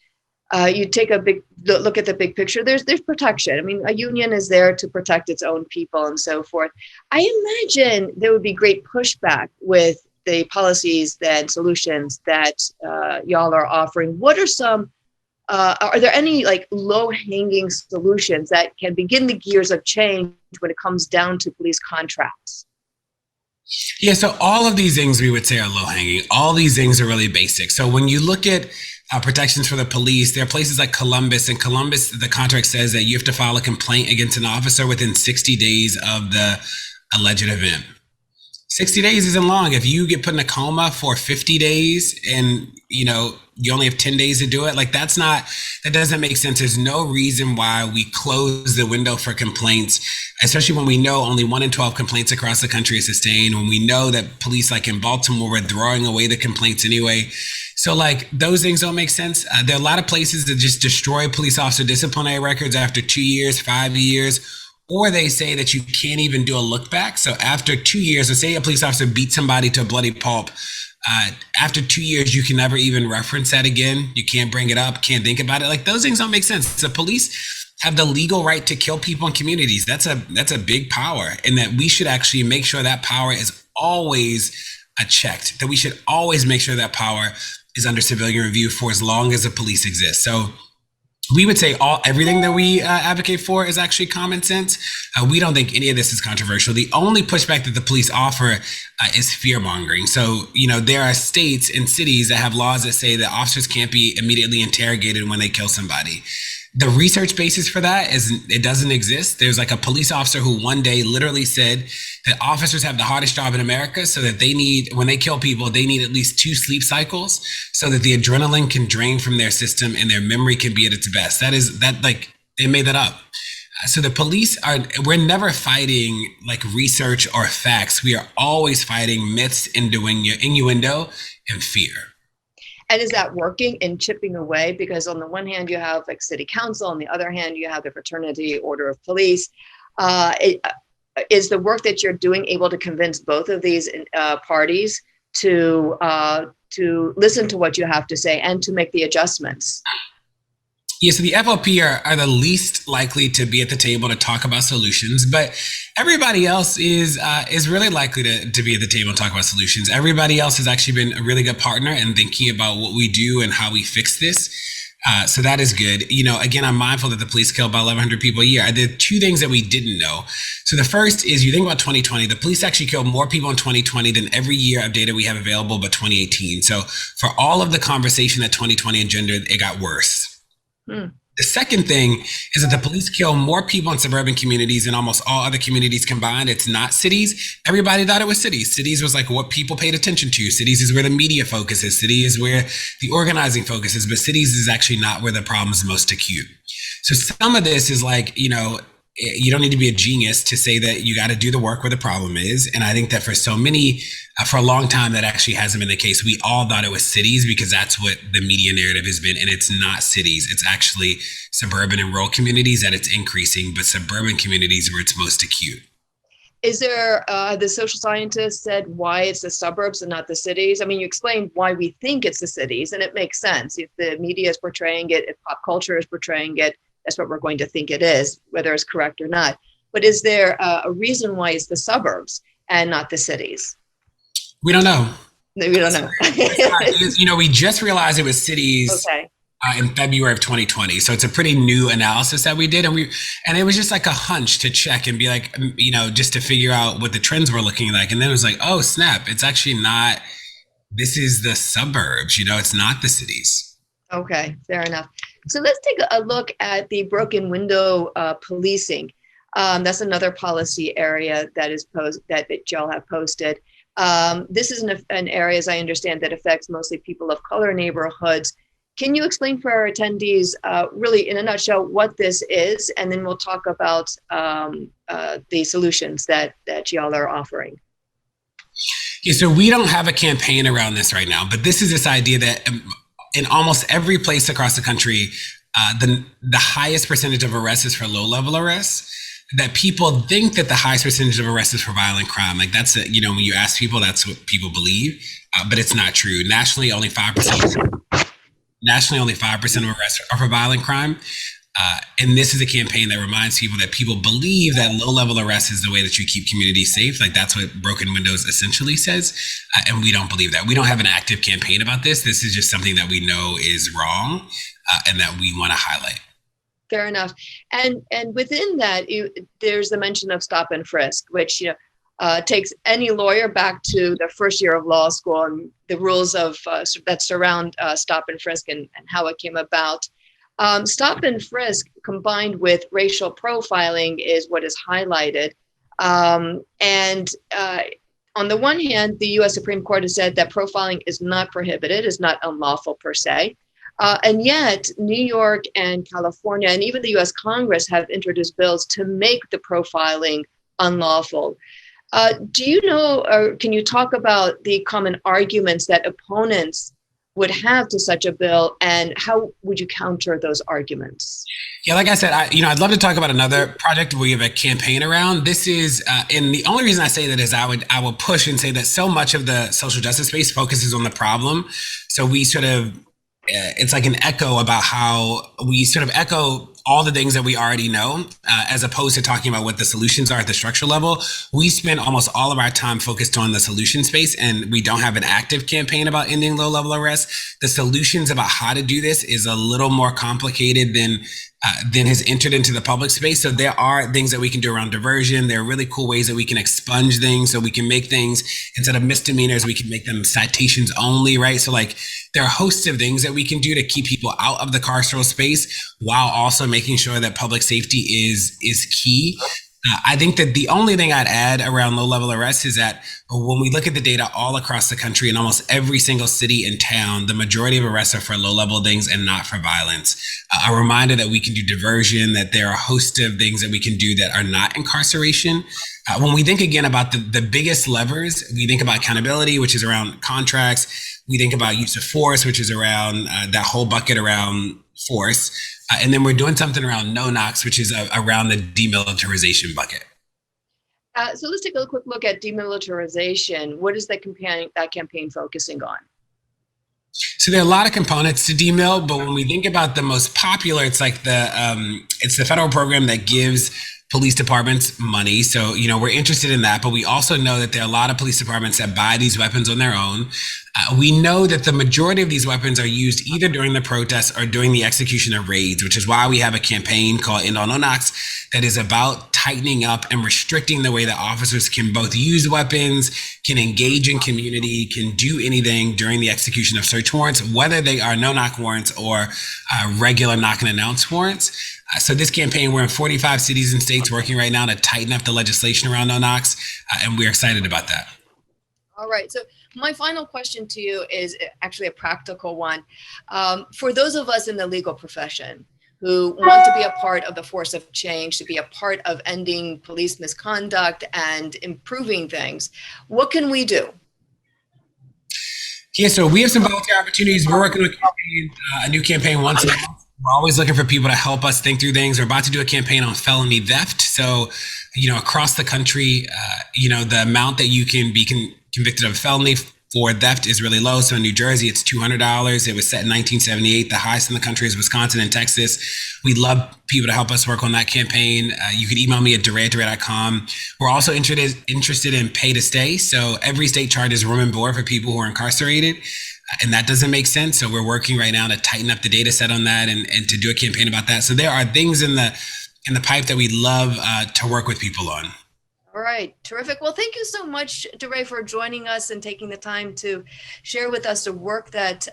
you take a big look at the big picture. There's protection. I mean, a union is there to protect its own people and so forth. I imagine there would be great pushback with the policies and solutions that y'all are offering. What are some? Are there any like low-hanging solutions that can begin the gears of change when it comes down to police contracts? Yeah, so all of these things we would say are low-hanging. All these things are really basic. So when you look at protections for the police, there are places like Columbus. In Columbus, the contract says that you have to file a complaint against an officer within 60 days of the alleged event. 60 days isn't long. If you get put in a coma for 50 days and, you only have 10 days to do it, that doesn't make sense. There's no reason why we close the window for complaints, especially when we know only 1 in 12 complaints across the country is sustained, when we know that police like in Baltimore were throwing away the complaints anyway. So those things don't make sense. There are a lot of places that just destroy police officer disciplinary records after 2 years, 5 years, or they say that you can't even do a look back. So after 2 years, let's say a police officer beat somebody to a bloody pulp. After 2 years, you can never even reference that again. You can't bring it up, can't think about it. Those things don't make sense. The police have the legal right to kill people in communities. That's a big power, and that we should actually make sure that power is always checked, that we should always make sure that power is under civilian review for as long as the police exist. So we would say everything that we advocate for is actually common sense. We don't think any of this is controversial. The only pushback that the police offer is fear mongering. So, there are states and cities that have laws that say that officers can't be immediately interrogated when they kill somebody. The research basis for that is it doesn't exist. There's a police officer who one day literally said that officers have the hardest job in America, so that when they kill people, they need at least 2 sleep cycles so that the adrenaline can drain from their system and their memory can be at its best. They made that up. So the police we're never fighting research or facts. We are always fighting myths, innuendo, and fear. And is that working and chipping away? Because on the one hand, you have city council, on the other hand, you have the fraternity order of police. Is the work that you're doing able to convince both of these parties to listen to what you have to say and to make the adjustments? Yeah, so the FOP are the least likely to be at the table to talk about solutions, but everybody else is really likely to be at the table and talk about solutions. Everybody else has actually been a really good partner in thinking about what we do and how we fix this. So that is good. Again, I'm mindful that the police kill about 1,100 people a year. There are 2 things that we didn't know. So the first is, you think about 2020, the police actually killed more people in 2020 than every year of data we have available but 2018. So for all of the conversation that 2020 engendered, it got worse. The second thing is that the police kill more people in suburban communities than almost all other communities combined. It's not cities. Everybody thought it was cities. Cities was what people paid attention to. Cities is where the media focuses. Cities is where the organizing focuses, but cities is actually not where the problem is most acute. So some of this is you don't need to be a genius to say that you got to do the work where the problem is. And I think that for so many, for a long time, that actually hasn't been the case. We all thought it was cities because that's what the media narrative has been. And it's not cities. It's actually suburban and rural communities that it's increasing, but suburban communities where it's most acute. Is there, the social scientists said why it's the suburbs and not the cities? I mean, you explained why we think it's the cities, and it makes sense. If the media is portraying it, if pop culture is portraying it, that's what we're going to think it is, whether it's correct or not. But is there a reason why it's the suburbs and not the cities? We don't know. No, we don't know. We just realized it was cities in February of 2020. So it's a pretty new analysis that we did. And it was just a hunch to check and be just to figure out what the trends were looking like. And then it was oh, snap, it's actually not, this is the suburbs, it's not the cities. Okay, fair enough. So let's take a look at the broken window policing. That's another policy area that is that y'all have posted. This is an area, as I understand, that affects mostly people of color neighborhoods. Can you explain for our attendees, really in a nutshell, what this is, and then we'll talk about the solutions that y'all are offering. Yeah, so we don't have a campaign around this right now, but this is this idea that in almost every place across the country, the highest percentage of arrests is for low-level arrests. That people think that the highest percentage of arrests is for violent crime. Like that's, when you ask people, that's what people believe, but it's not true. Nationally, only 5% of arrests are for violent crime. And this is a campaign that reminds people that people believe that low-level arrest is the way that you keep communities safe. Like that's what Broken Windows essentially says. And we don't believe that. We don't have an active campaign about this. This is just something that we know is wrong and that we want to highlight. Fair enough. And within that, there's the mention of stop and frisk, which takes any lawyer back to their first year of law school and the rules of that surround stop and frisk and how it came about. Stop and frisk combined with racial profiling is what is highlighted. And on the one hand, the U.S. Supreme Court has said that profiling is not prohibited, is not unlawful per se. And yet, New York and California and even the U.S. Congress have introduced bills to make the profiling unlawful. Do you know, or can you talk about the common arguments that opponents would have to such a bill, and how would you counter those arguments? Yeah, like I said, I'd love to talk about another project where we have a campaign around. This is, and the only reason I say that is I will push and say that so much of the social justice space focuses on the problem. So we sort of, it's like an echo about how we sort of echo all the things that we already know, as opposed to talking about what the solutions are at the structural level. We spend almost all of our time focused on the solution space, and we don't have an active campaign about ending low-level arrests. The solutions about how to do this is a little more complicated than has entered into the public space. So there are things that we can do around diversion. There are really cool ways that we can expunge things. So we can make things, instead of misdemeanors, we can make them citations only, right? So like there are hosts of things that we can do to keep people out of the carceral space while also making sure that public safety is key. I think that the only thing I'd add around low-level arrests is that when we look at the data all across the country, in almost every single city and town, the majority of arrests are for low-level things and not for violence. A reminder that we can do diversion, that there are a host of things that we can do that are not incarceration. When we think again about the biggest levers, we think about accountability, which is around contracts. We think about use of force, which is around that whole bucket around force. And then we're doing something around no-knocks, which is around the demilitarization bucket. So let's take a quick look at demilitarization. What is that campaign focusing on? So there are a lot of components to demil, but when we think about the most popular, it's like it's the federal program that gives police departments money. So, we're interested in that, but we also know that there are a lot of police departments that buy these weapons on their own. We know that the majority of these weapons are used either during the protests or during the execution of raids, which is why we have a campaign called End All No Knocks that is about tightening up and restricting the way that officers can both use weapons, can engage in community, can do anything during the execution of search warrants, whether they are no-knock warrants or regular knock and announce warrants. So this campaign, we're in 45 cities and states working right now to tighten up the legislation around no-knocks, and we're excited about that. All right. So my final question to you is actually a practical one. For those of us in the legal profession who want to be a part of the force of change, to be a part of ending police misconduct and improving things, what can we do? Yeah, so we have some volunteer opportunities. We're working with a new campaign once a month. We're always looking for people to help us think through things. We're about to do a campaign on felony theft. So, across the country, the amount that you can be convicted of a felony for theft is really low. So in New Jersey, it's $200. It was set in 1978. The highest in the country is Wisconsin and Texas. We'd love people to help us work on that campaign. You can email me at DeRay@DeRay.com. We're also interested in pay to stay. So every state charges room and board for people who are incarcerated. And that doesn't make sense. So we're working right now to tighten up the data set on that and to do a campaign about that. So there are things in the pipe that we'd love to work with people on. All right, terrific. Well, thank you so much, DeRay, for joining us and taking the time to share with us the work that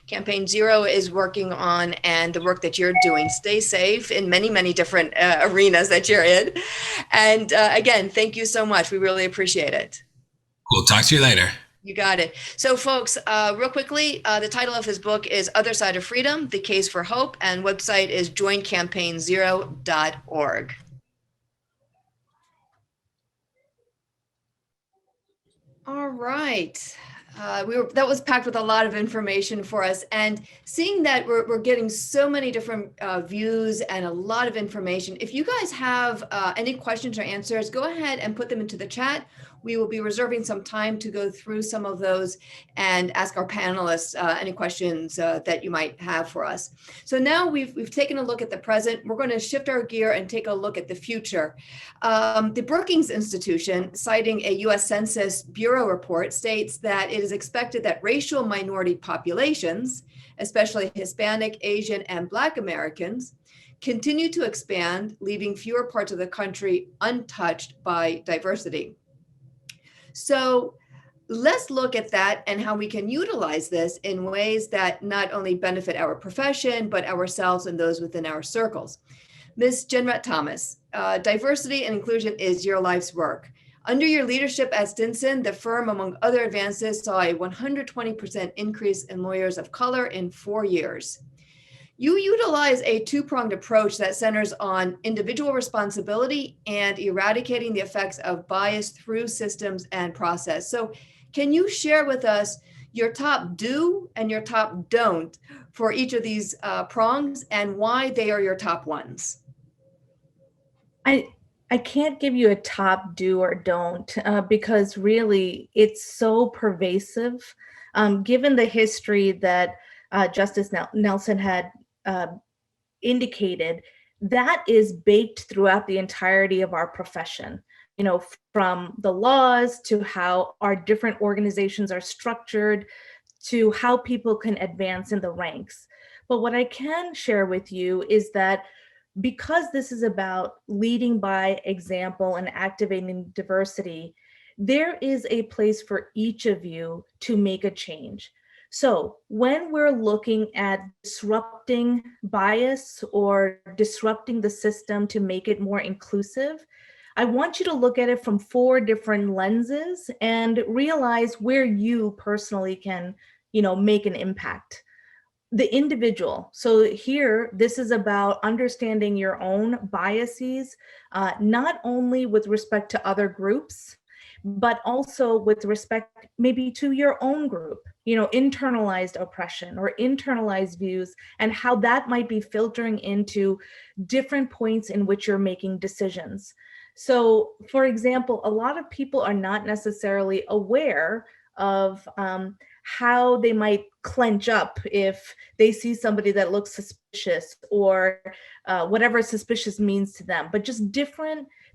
Campaign Zero is working on and the work that you're doing. Stay safe in many, many different arenas that you're in. And again, thank you so much. We really appreciate it. Cool. Talk to you later. You got it. So folks, real quickly, the title of his book is Other Side of Freedom, The Case for Hope, and website is joincampaign0.org. All right. That was packed with a lot of information for us, and seeing that we're getting so many different views and a lot of information. If you guys have any questions or answers, go ahead and put them into the chat. We will be reserving some time to go through some of those and ask our panelists any questions that you might have for us. So now we've taken a look at the present. We're going to shift our gear and take a look at the future. The Brookings Institution, citing a U.S. Census Bureau report, states that it is expected that racial minority populations, especially Hispanic, Asian, and Black Americans, continue to expand, leaving fewer parts of the country untouched by diversity. So let's look at that and how we can utilize this in ways that not only benefit our profession, but ourselves and those within our circles. Ms. Jenrette-Thomas, diversity and inclusion is your life's work. Under your leadership at Stinson, the firm, among other advances, saw a 120% increase in lawyers of color in 4 years. You utilize a two-pronged approach that centers on individual responsibility and eradicating the effects of bias through systems and process. So can you share with us your top do and your top don't for each of these prongs and why they are your top ones? I can't give you a top do or don't because really it's so pervasive. Given the history that Justice Nelson had indicated, that is baked throughout the entirety of our profession. You know, from the laws to how our different organizations are structured to how people can advance in the ranks. But what I can share with you is that because this is about leading by example and activating diversity, there is a place for each of you to make a change. So when we're looking at disrupting bias or disrupting the system to make it more inclusive, I want you to look at it from 4 different lenses and realize where you personally can, make an impact. The individual. So here, this is about understanding your own biases, not only with respect to other groups, but also with respect maybe to your own group, internalized oppression or internalized views and how that might be filtering into different points in which you're making decisions. So for example, a lot of people are not necessarily aware of how they might clench up if they see somebody that looks suspicious or whatever suspicious means to them, but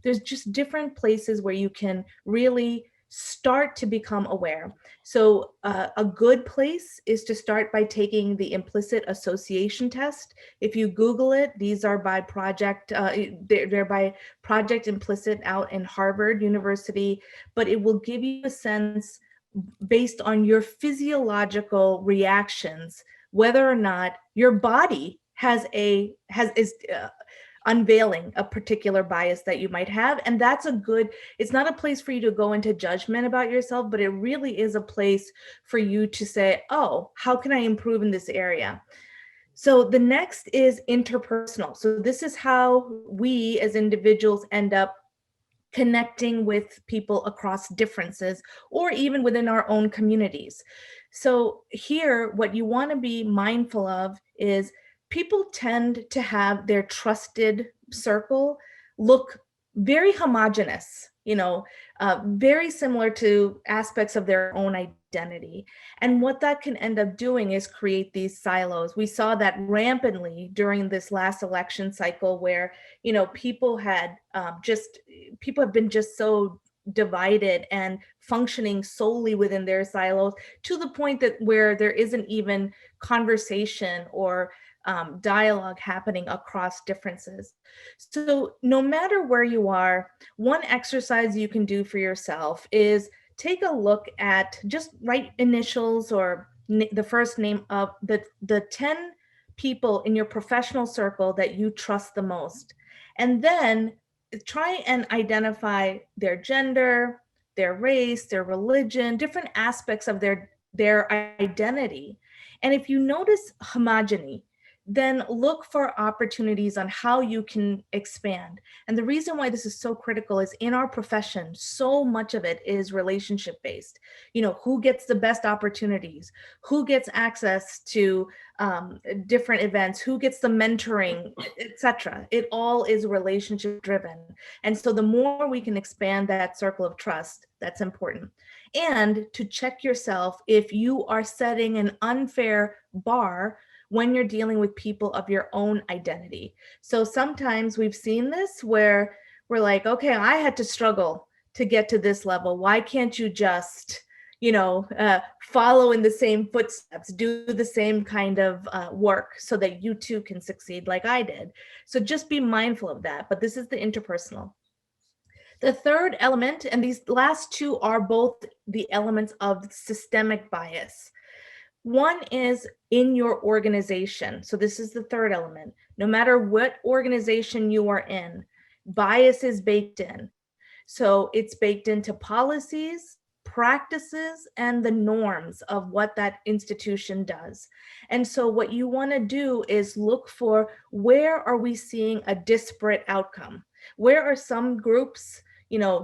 there's just different places where you can really start to become aware. So a good place is to start by taking the implicit association test. If you Google it, these are by Project, they're by Project Implicit out in Harvard University, but it will give you a sense based on your physiological reactions, whether or not your body is unveiling a particular bias that you might have. And it's not a place for you to go into judgment about yourself, but it really is a place for you to say, oh, how can I improve in this area? So the next is interpersonal. So this is how we as individuals end up connecting with people across differences or even within our own communities. So here, what you want to be mindful of is people tend to have their trusted circle look very homogenous, very similar to aspects of their own identity. And what that can end up doing is create these silos. We saw that rampantly during this last election cycle where, people have been just so divided and functioning solely within their silos to the point that where there isn't even conversation or dialogue happening across differences. So no matter where you are, one exercise you can do for yourself is take a look at, just write initials or the first name of the 10 people in your professional circle that you trust the most. And then try and identify their gender, their race, their religion, different aspects of their identity. And if you notice homogeny, then look for opportunities on how you can expand. And the reason why this is so critical is in our profession, so much of it is relationship based. You know, who gets the best opportunities, who gets access to different events, who gets the mentoring, etc. It all is relationship driven. And so the more we can expand that circle of trust, that's important. And to check yourself if you are setting an unfair bar when you're dealing with people of your own identity. So sometimes we've seen this where we're like, okay, I had to struggle to get to this level. Why can't you just, follow in the same footsteps, do the same kind of work so that you too can succeed like I did? So just be mindful of that. But this is the interpersonal. The third element, and these last two are both the elements of systemic bias. One is in your organization. So this is the third element. No matter what organization you are in, bias is baked in. So it's baked into policies, practices, and the norms of what that institution does. And so what you want to do is look for, where are we seeing a disparate outcome? Where are some groups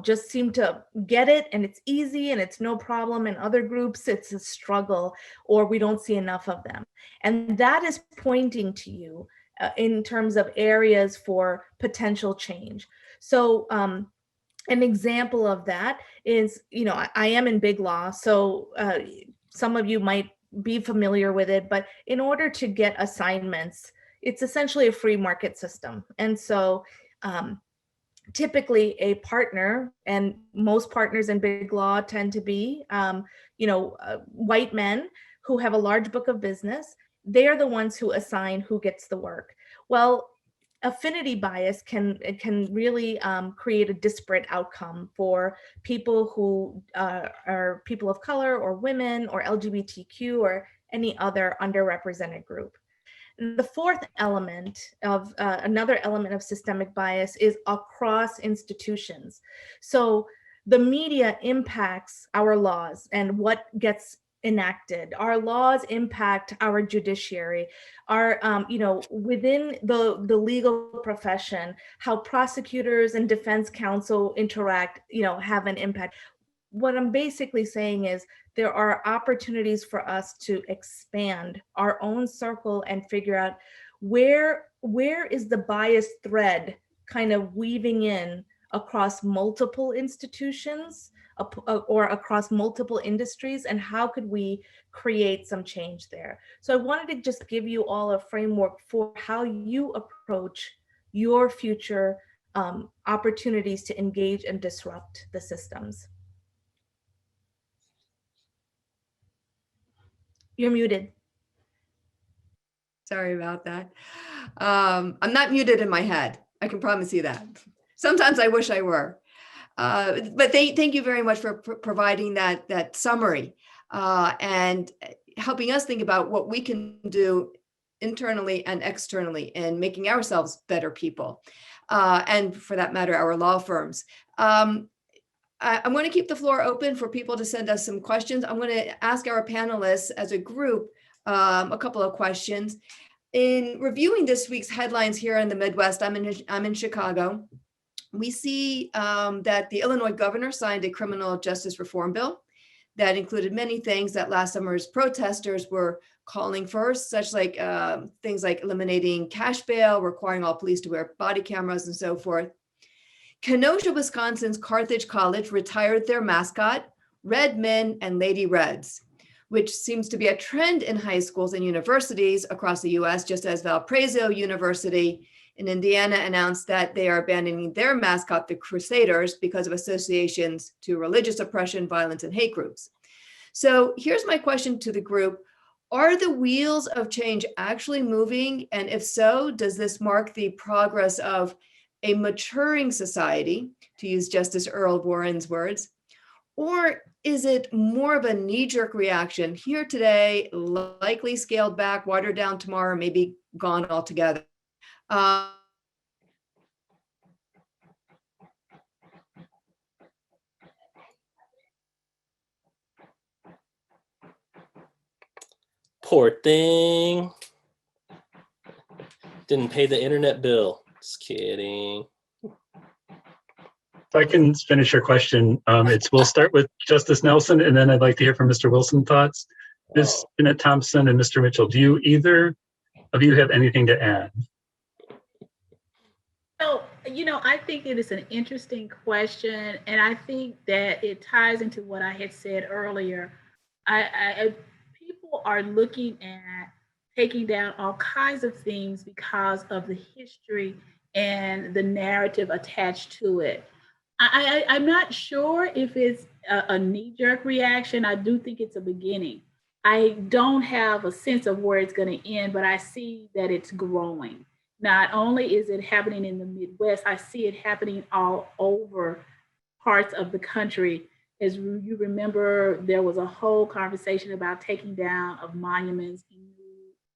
just seem to get it and it's easy and it's no problem, and other groups it's a struggle, or we don't see enough of them? And that is pointing to you in terms of areas for potential change. So an example of that is, I am in big law, so some of you might be familiar with it, but in order to get assignments, it's essentially a free market system. And so typically a partner, and most partners in big law tend to be, white men who have a large book of business. They are the ones who assign who gets the work. Well, affinity bias can really create a disparate outcome for people who are people of color or women or LGBTQ or any other underrepresented group. The fourth element of another element of systemic bias is across institutions. So the media impacts our laws and what gets enacted. Our laws impact our judiciary, our, within the legal profession, how prosecutors and defense counsel interact, have an impact. What I'm basically saying is there are opportunities for us to expand our own circle and figure out where is the bias thread kind of weaving in across multiple institutions or across multiple industries, and how could we create some change there? So I wanted to just give you all a framework for how you approach your future opportunities to engage and disrupt the systems. You're muted. Sorry about that. I'm not muted in my head. I can promise you that. Sometimes I wish I were. But thank you very much for providing that summary and helping us think about what we can do internally and externally in making ourselves better people. And for that matter, our law firms. I'm going to keep the floor open for people to send us some questions. I'm going to ask our panelists as a group a couple of questions. In reviewing this week's headlines here in the Midwest, I'm in Chicago. We see that the Illinois governor signed a criminal justice reform bill that included many things that last summer's protesters were calling for, such like things like eliminating cash bail, requiring all police to wear body cameras, and so forth. Kenosha, Wisconsin's Carthage College retired their mascot, Red Men and Lady Reds, which seems to be a trend in high schools and universities across the US, just as Valparaiso University in Indiana announced that they are abandoning their mascot, the Crusaders, because of associations to religious oppression, violence, and hate groups. So here's my question to the group. Are the wheels of change actually moving? And if so, does this mark the progress of a maturing society, to use Justice Earl Warren's words? Or is it more of a knee-jerk reaction, here today, likely scaled back, watered down tomorrow, maybe gone altogether? Poor thing. Didn't pay the internet bill. Just kidding. If I can finish your question, we'll start with Justice Nelson, and then I'd like to hear from Mr. Wilson thoughts. Ms. Janrette-Thomas and Mr. Mitchell, do either of you have anything to add? So, I think it is an interesting question, and I think that it ties into what I had said earlier. People are looking at taking down all kinds of things because of the history and the narrative attached to it. I'm not sure if it's a knee-jerk reaction. I do think it's a beginning. I don't have a sense of where it's going to end, but I see that it's growing. Not only is it happening in the Midwest, I see it happening all over parts of the country. As you remember, there was a whole conversation about taking down of monuments in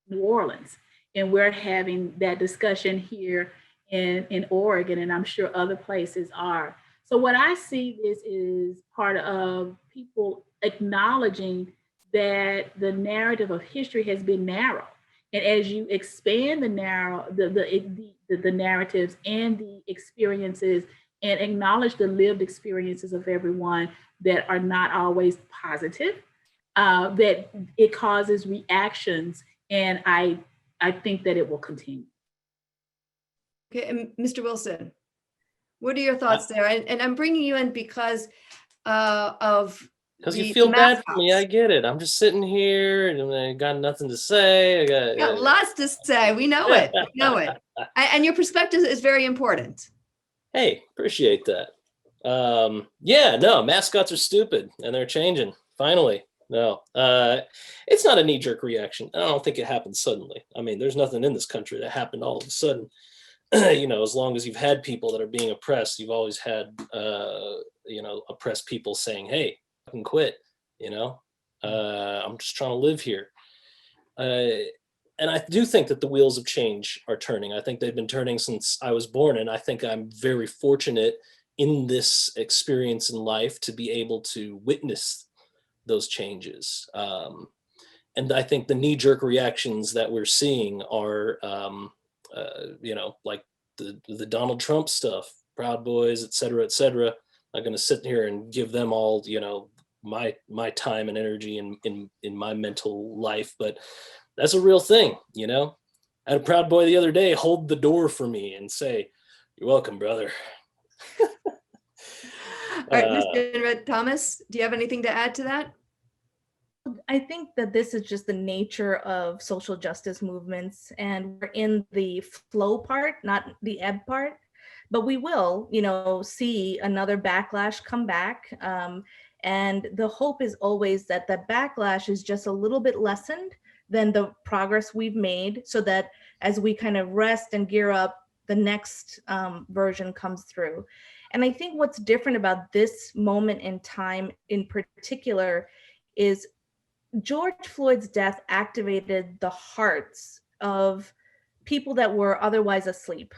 New Orleans, and we're having that discussion here in Oregon, and I'm sure other places are. So what I see this is part of people acknowledging that the narrative of history has been narrow. And as you expand the narratives and the experiences and acknowledge the lived experiences of everyone that are not always positive, that it causes reactions. And I think that it will continue. Okay, and Mr. Wilson, what are your thoughts there? And I'm bringing you in because you feel bad for me. I get it. I'm just sitting here and I got nothing to say. I got lots to say. We know it. We know it. And your perspective is very important. Hey, appreciate that. No, mascots are stupid and they're changing. Finally. No, it's not a knee-jerk reaction. I don't think it happened suddenly. I mean, there's nothing in this country that happened all of a sudden. As long as you've had people that are being oppressed, you've always had, oppressed people saying, hey, fucking quit, I'm just trying to live here. And I do think that the wheels of change are turning. I think they've been turning since I was born, and I think I'm very fortunate in this experience in life to be able to witness those changes. And I think the knee-jerk reactions that we're seeing are, like the Donald Trump stuff, Proud Boys, et cetera, I'm going to sit here and give them all, my time and energy in my mental life, but that's a real thing. I had a Proud Boy the other day hold the door for me and say, "You're welcome, brother." All right, Ms. Jenrette-Thomas, do you have anything to add to that? I think that this is just the nature of social justice movements, and we're in the flow part, not the ebb part, but we will, see another backlash come back. And the hope is always that the backlash is just a little bit lessened than the progress we've made, so that as we kind of rest and gear up, the next version comes through. And I think what's different about this moment in time in particular is George Floyd's death activated the hearts of people that were otherwise asleep.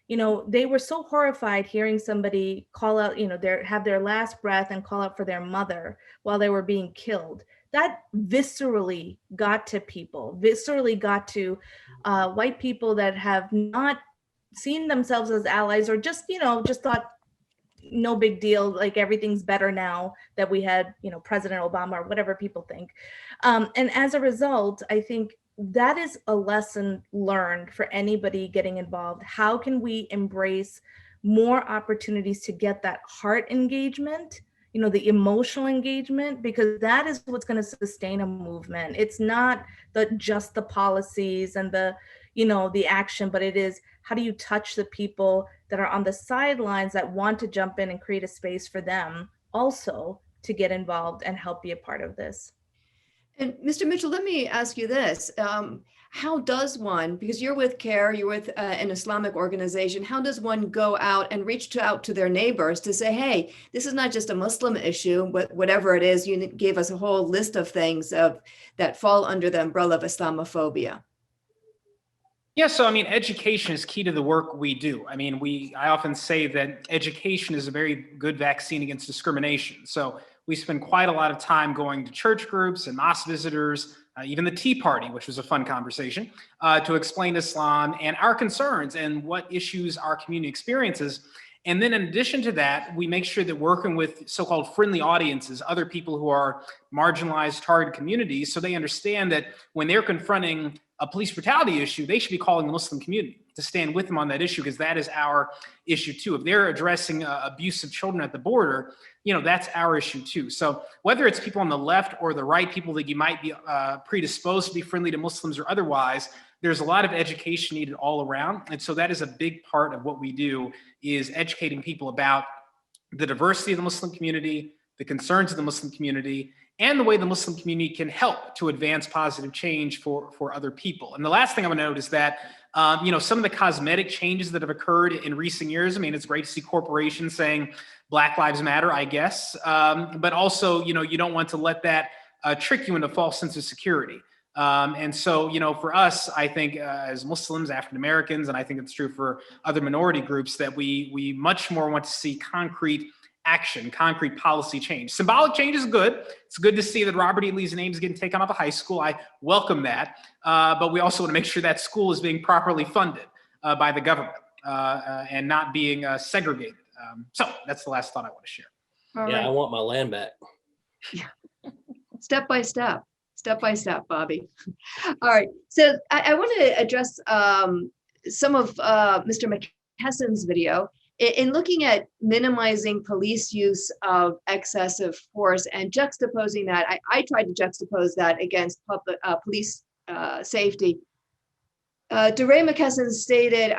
They were so horrified hearing somebody call out, have their last breath and call out for their mother while they were being killed. That viscerally got to people, viscerally got to white people that have not seen themselves as allies, or just thought, no big deal, like everything's better now that we had, President Obama, or whatever people think. And as a result, I think that is a lesson learned for anybody getting involved. How can we embrace more opportunities to get that heart engagement, the emotional engagement, because that is what's going to sustain a movement. It's not just the policies and the action, but it is, how do you touch the people that are on the sidelines that want to jump in and create a space for them also to get involved and help be a part of this. And Mr. Mitchell, let me ask you this. How does one, because you're with CARE, you're with an Islamic organization, how does one go out and reach out to their neighbors to say, hey, this is not just a Muslim issue, but whatever it is, you gave us a whole list of things that fall under the umbrella of Islamophobia. Yeah, so education is key to the work we do. I often say that education is a very good vaccine against discrimination. So we spend quite a lot of time going to church groups and mosque visitors, even the Tea Party, which was a fun conversation, to explain Islam and our concerns and what issues our community experiences. And then in addition to that, we make sure that working with so-called friendly audiences, other people who are marginalized, targeted communities, so they understand that when they're confronting a police brutality issue, they should be calling the Muslim community to stand with them on that issue, because that is our issue too. If they're addressing abuse of children at the border, that's our issue too. So whether it's people on the left or the right, people that you might be predisposed to be friendly to Muslims or otherwise, there's a lot of education needed all around. And so that is a big part of what we do, is educating people about the diversity of the Muslim community, the concerns of the Muslim community, and the way the Muslim community can help to advance positive change for other people. And the last thing I want to note is that, some of the cosmetic changes that have occurred in recent years, I mean, it's great to see corporations saying Black Lives Matter, I guess, but also, you don't want to let that trick you into a false sense of security. And so, for us, I think as Muslims, African Americans, and I think it's true for other minority groups, that we much more want to see concrete action, concrete policy change. Symbolic change is good. It's good to see that Robert E. Lee's name is getting taken off of high school. I welcome that. But we also want to make sure that school is being properly funded by the government and not being segregated. So that's the last thought I want to share. All Yeah, right. I want my land back. Step by step, Bobby. All right. So I want to address some of Mr. McKesson's video in looking at minimizing police use of excessive force and juxtaposing that. I tried to juxtapose that against public police safety. DeRay Mckesson stated,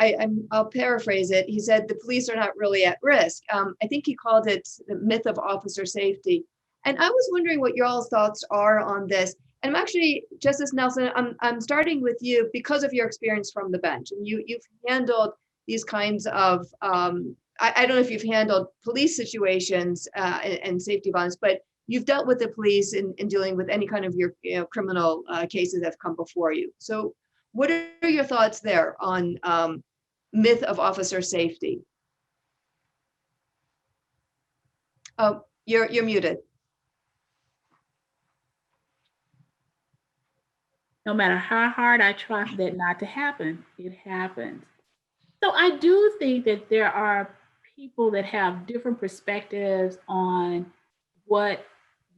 I'll paraphrase it. He said, the police are not really at risk. I think he called it the myth of officer safety. And I was wondering what your all's thoughts are on this. And I'm actually, Justice Nelson, I'm starting with you because of your experience from the bench. And you've handled these kinds of, I don't know if you've handled police situations and safety violence, but you've dealt with the police in dealing with any kind of your criminal cases that have come before you. So what are your thoughts there on myth of officer safety? Oh, you're muted. No matter how hard I try for that not to happen, it happens. So I do think that there are people that have different perspectives on what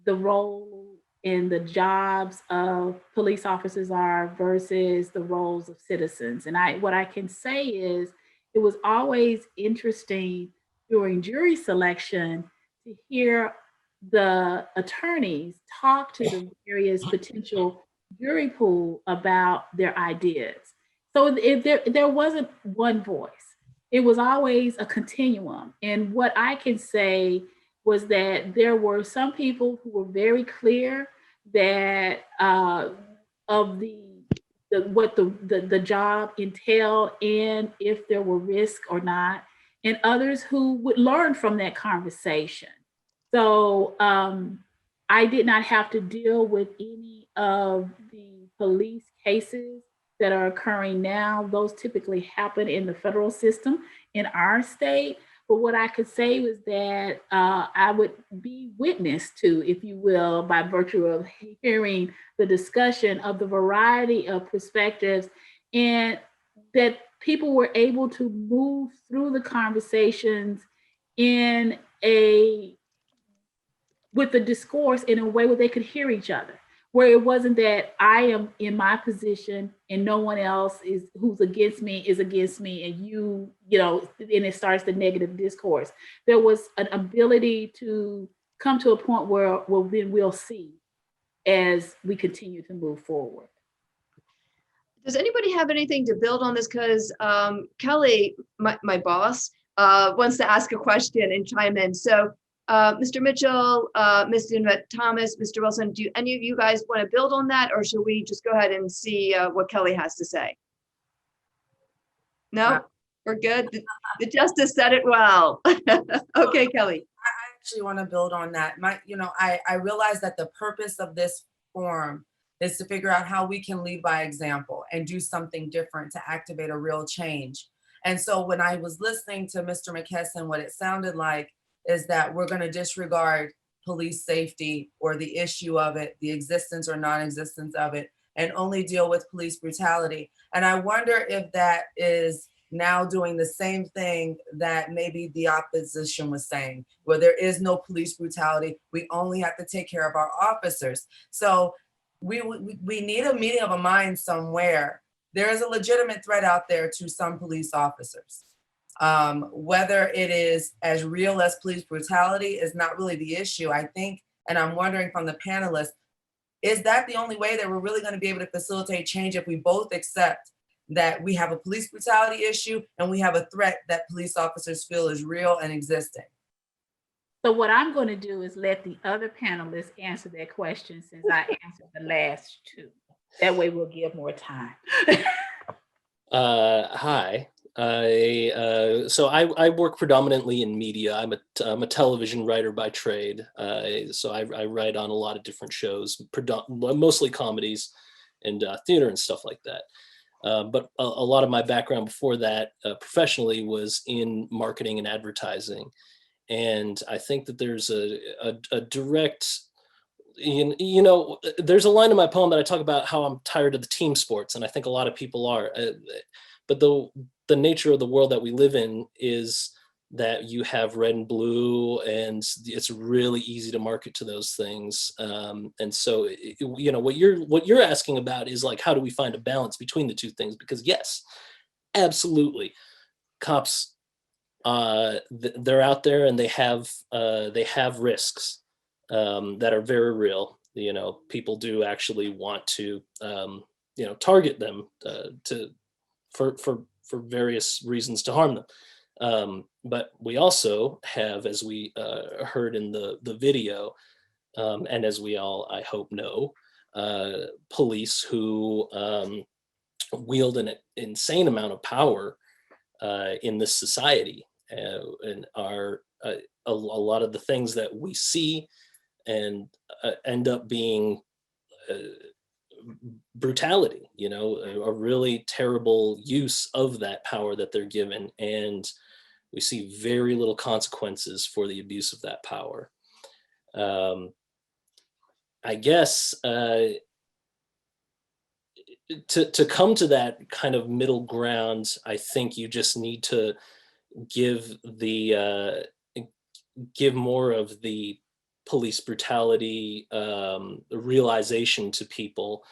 the role and the jobs of police officers are versus the roles of citizens. And what I can say is it was always interesting during jury selection to hear the attorneys talk to the various potential jury pool about their ideas. So there wasn't one voice. It was always a continuum. And what I can say was that there were some people who were very clear that of what the job entailed and if there were risks or not, and others who would learn from that conversation. So I did not have to deal with any of the police cases that are occurring now. Those typically happen in the federal system in our state. But what I could say was that I would be witness to, if you will, by virtue of hearing the discussion of the variety of perspectives, and that people were able to move through the conversations with the discourse in a way where they could hear each other, where it wasn't that I am in my position and no one else who's against me is against me, and and it starts the negative discourse. There was an ability to come to a point where then we'll see as we continue to move forward. Does anybody have anything to build on this? Because Kelly, my boss, wants to ask a question and chime in. So Mr. Mitchell, Ms. Jenrette-Thomas, Mr. Wilson, do any of you guys want to build on that, or should we just go ahead and see what Kelly has to say? No, we're good. The justice said it well. Okay, Kelly. I actually want to build on that. I realize that the purpose of this forum is to figure out how we can lead by example and do something different to activate a real change. And so when I was listening to Mr. McKesson, what it sounded like is that we're going to disregard police safety or the issue of it, the existence or non-existence of it, and only deal with police brutality. And I wonder if that is now doing the same thing that maybe the opposition was saying, where there is no police brutality, we only have to take care of our officers. So we need a meeting of a mind somewhere. There is a legitimate threat out there to some police officers. Whether it is as real as police brutality is not really the issue, I think, and I'm wondering from the panelists, is that the only way that we're really going to be able to facilitate change if we both accept that we have a police brutality issue and we have a threat that police officers feel is real and existing? So what I'm going to do is let the other panelists answer that question since I answered the last two. That way we'll give more time. Hi. So I work predominantly in media. I'm a television writer by trade. So I write on a lot of different shows, mostly comedies and theater and stuff like that. But a lot of my background before that professionally was in marketing and advertising. And I think that there's a direct, you know, there's a line in my poem that I talk about how I'm tired of the team sports. And I think a lot of people are. But the nature of the world that we live in is that you have red and blue, and it's really easy to market to those things. And so, you know, what you're asking about is like, how do we find a balance between the two things? Because yes, absolutely, cops, they're out there and they have risks that are very real. You know, people do actually want to, you know, target them for various reasons to harm them. But we also have, as we heard in the video, and as we all, I hope, know, police who wield an insane amount of power in this society, and are a lot of the things that we see and end up being brutality, you know, a really terrible use of that power that they're given. And we see very little consequences for the abuse of that power. I guess to come to that kind of middle ground, I think you just need to give more of the police brutality realization to people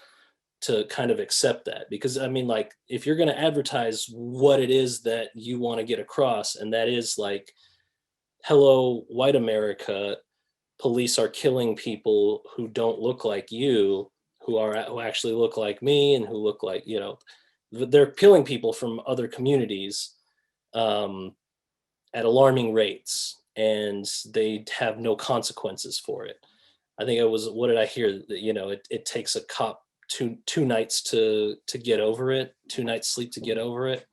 to kind of accept that. Because I mean, like, if you're going to advertise what it is that you want to get across, and that is like, hello, white America, police are killing people who don't look like you, who actually look like me, and who look like, you know, they're killing people from other communities at alarming rates, and they have no consequences for it. I think it was, what did I hear? That, you know, it takes a cop two nights to get over it, 2 nights sleep to get over it.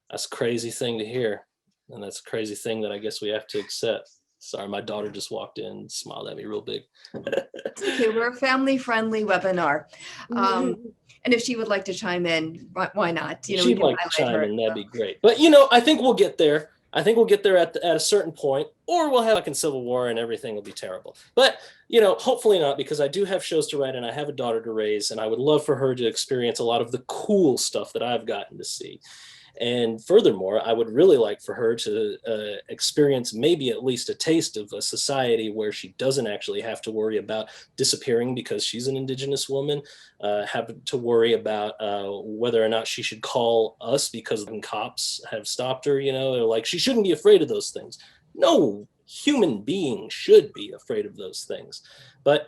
That's a crazy thing to hear. And that's a crazy thing that I guess we have to accept. Sorry, my daughter just walked in and smiled at me real big. It's okay, we're a family-friendly webinar. And if she would like to chime in, why not? You know, she'd like to chime in, that'd be great. But, you know, I think we'll get there. I think we'll get there at a certain point, or we'll have like a civil war and everything will be terrible. But, you know, hopefully not, because I do have shows to write and I have a daughter to raise, and I would love for her to experience a lot of the cool stuff that I've gotten to see. And furthermore, I would really like for her to experience maybe at least a taste of a society where she doesn't actually have to worry about disappearing because she's an Indigenous woman, have to worry about whether or not she should call us because the cops have stopped her. You know, they're like, she shouldn't be afraid of those things. No human being should be afraid of those things. But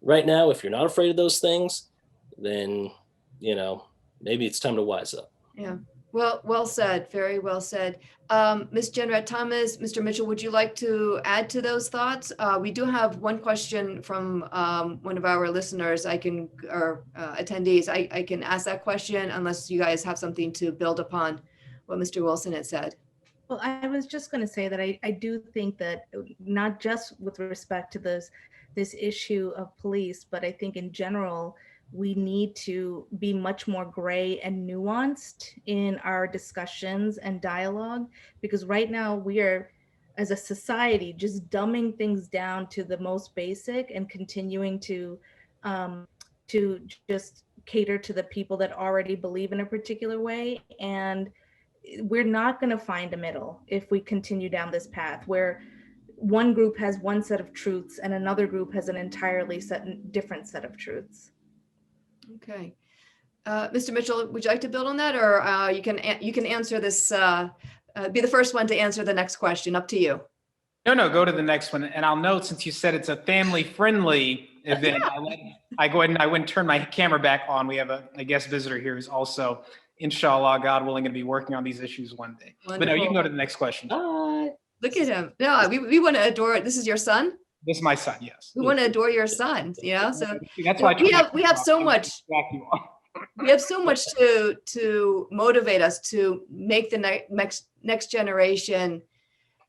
right now, if you're not afraid of those things, then, you know, maybe it's time to wise up. Yeah. Well said. Very well said. Ms. Jenrette-Thomas, Mr. Mitchell, would you like to add to those thoughts? We do have one question from one of our listeners. Attendees. I can ask that question unless you guys have something to build upon what Mr. Wilson had said. Well, I was just going to say that I do think that not just with respect to this issue of police, but I think in general, we need to be much more gray and nuanced in our discussions and dialogue, because right now we are as a society, just dumbing things down to the most basic and continuing to just cater to the people that already believe in a particular way. And we're not going to find a middle if we continue down this path where one group has one set of truths and another group has an entirely different set of truths. Okay. Mr. Mitchell, would you like to build on that, or you can answer this, be the first one to answer the next question? Up to you. No, go to the next one. And I'll note, since you said it's a family-friendly event, I go ahead and I wouldn't turn my camera back on. We have a guest visitor here who's also, inshallah, God willing, going to be working on these issues one day. Wonderful. But no, you can go to the next question. Look at him. No, we want to adore. This is your son? This is my son, yes. We want to adore your son, so that's why we have so much. We have so much to motivate us to make the next generation.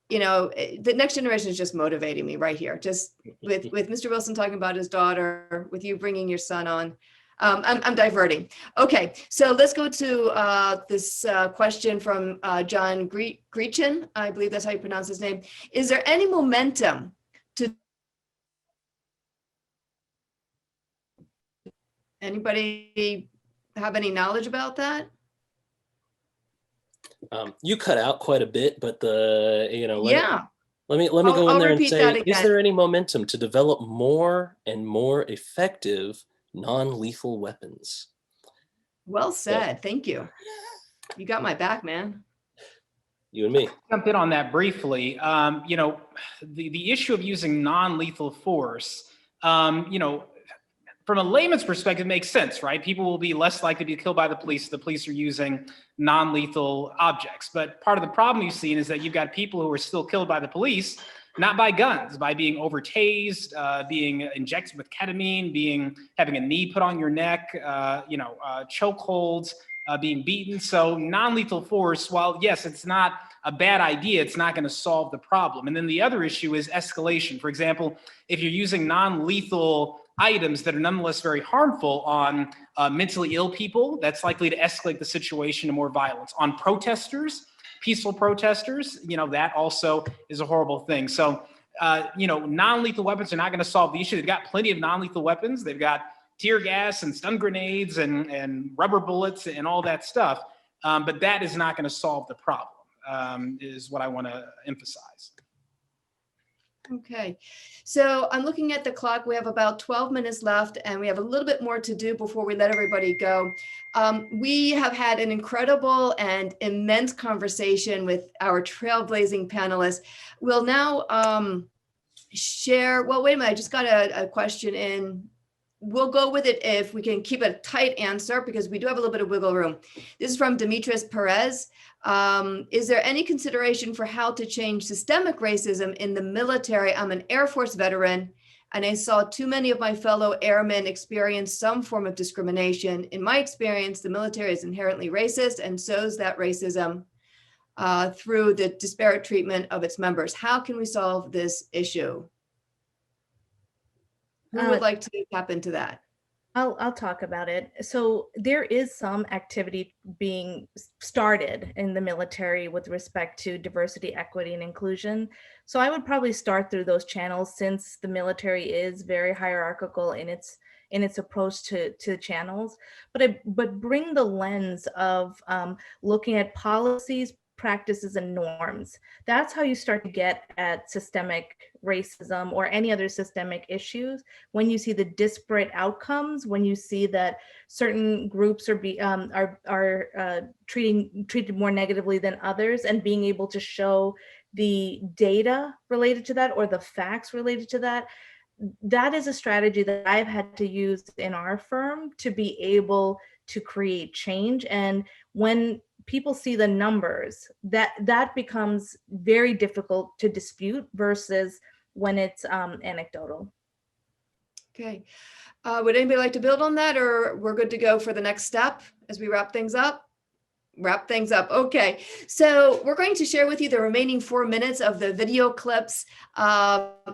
You know, the next generation is just motivating me right here. Just with Mr. Wilson talking about his daughter, with you bringing your son on. I'm diverting. Okay, so let's go to this question from John Greachin. I believe that's how you pronounce his name. Is there any momentum to anybody have any knowledge about that? You cut out quite a bit, but let me go in there and say, is there any momentum to develop more and more effective non-lethal weapons? Well said. Thank you. You got my back, man. You and me. Jump in on that briefly. The issue of using non-lethal force, from a layman's perspective, makes sense, right? People will be less likely to be killed by the police. The police are using non-lethal objects. But part of the problem you've seen is that you've got people who are still killed by the police, not by guns, by being over-tased, being injected with ketamine, having a knee put on your neck, chokeholds, being beaten. So non-lethal force, while yes, it's not a bad idea, it's not going to solve the problem. And then the other issue is escalation. For example, if you're using non-lethal items that are nonetheless very harmful on mentally ill people, that's likely to escalate the situation to more violence. On protesters, peaceful protesters, that also is a horrible thing. So, non-lethal weapons are not going to solve the issue. They've got plenty of non-lethal weapons. They've got tear gas and stun grenades and rubber bullets and all that stuff. But that is not going to solve the problem, is what I want to emphasize. Okay, so I'm looking at the clock. We have about 12 minutes left, and we have a little bit more to do before we let everybody go. We have had an incredible and immense conversation with our trailblazing panelists. We'll now share, well, wait a minute, I just got a question in. We'll go with it if we can keep a tight answer, because we do have a little bit of wiggle room. This is from Demetrius Perez. Is there any consideration for how to change systemic racism in the military? I'm an Air Force veteran, and I saw too many of my fellow airmen experience some form of discrimination. In my experience, the military is inherently racist and sows that racism through the disparate treatment of its members. How can we solve this issue? Who would like to tap into that? I'll talk about it. So there is some activity being started in the military with respect to diversity, equity, and inclusion. So I would probably start through those channels, since the military is very hierarchical in its approach to channels. But bring the lens of looking at policies, practices, and norms. That's how you start to get at systemic racism or any other systemic issues. When you see the disparate outcomes, when you see that certain groups are treated more negatively than others, and being able to show the data related to that or the facts related to that, that is a strategy that I've had to use in our firm to be able to create change. And when people see the numbers, that becomes very difficult to dispute versus when it's anecdotal. Okay. Would anybody like to build on that, or we're good to go for the next step as we wrap things up? Okay, so we're going to share with you the remaining 4 minutes of the video clips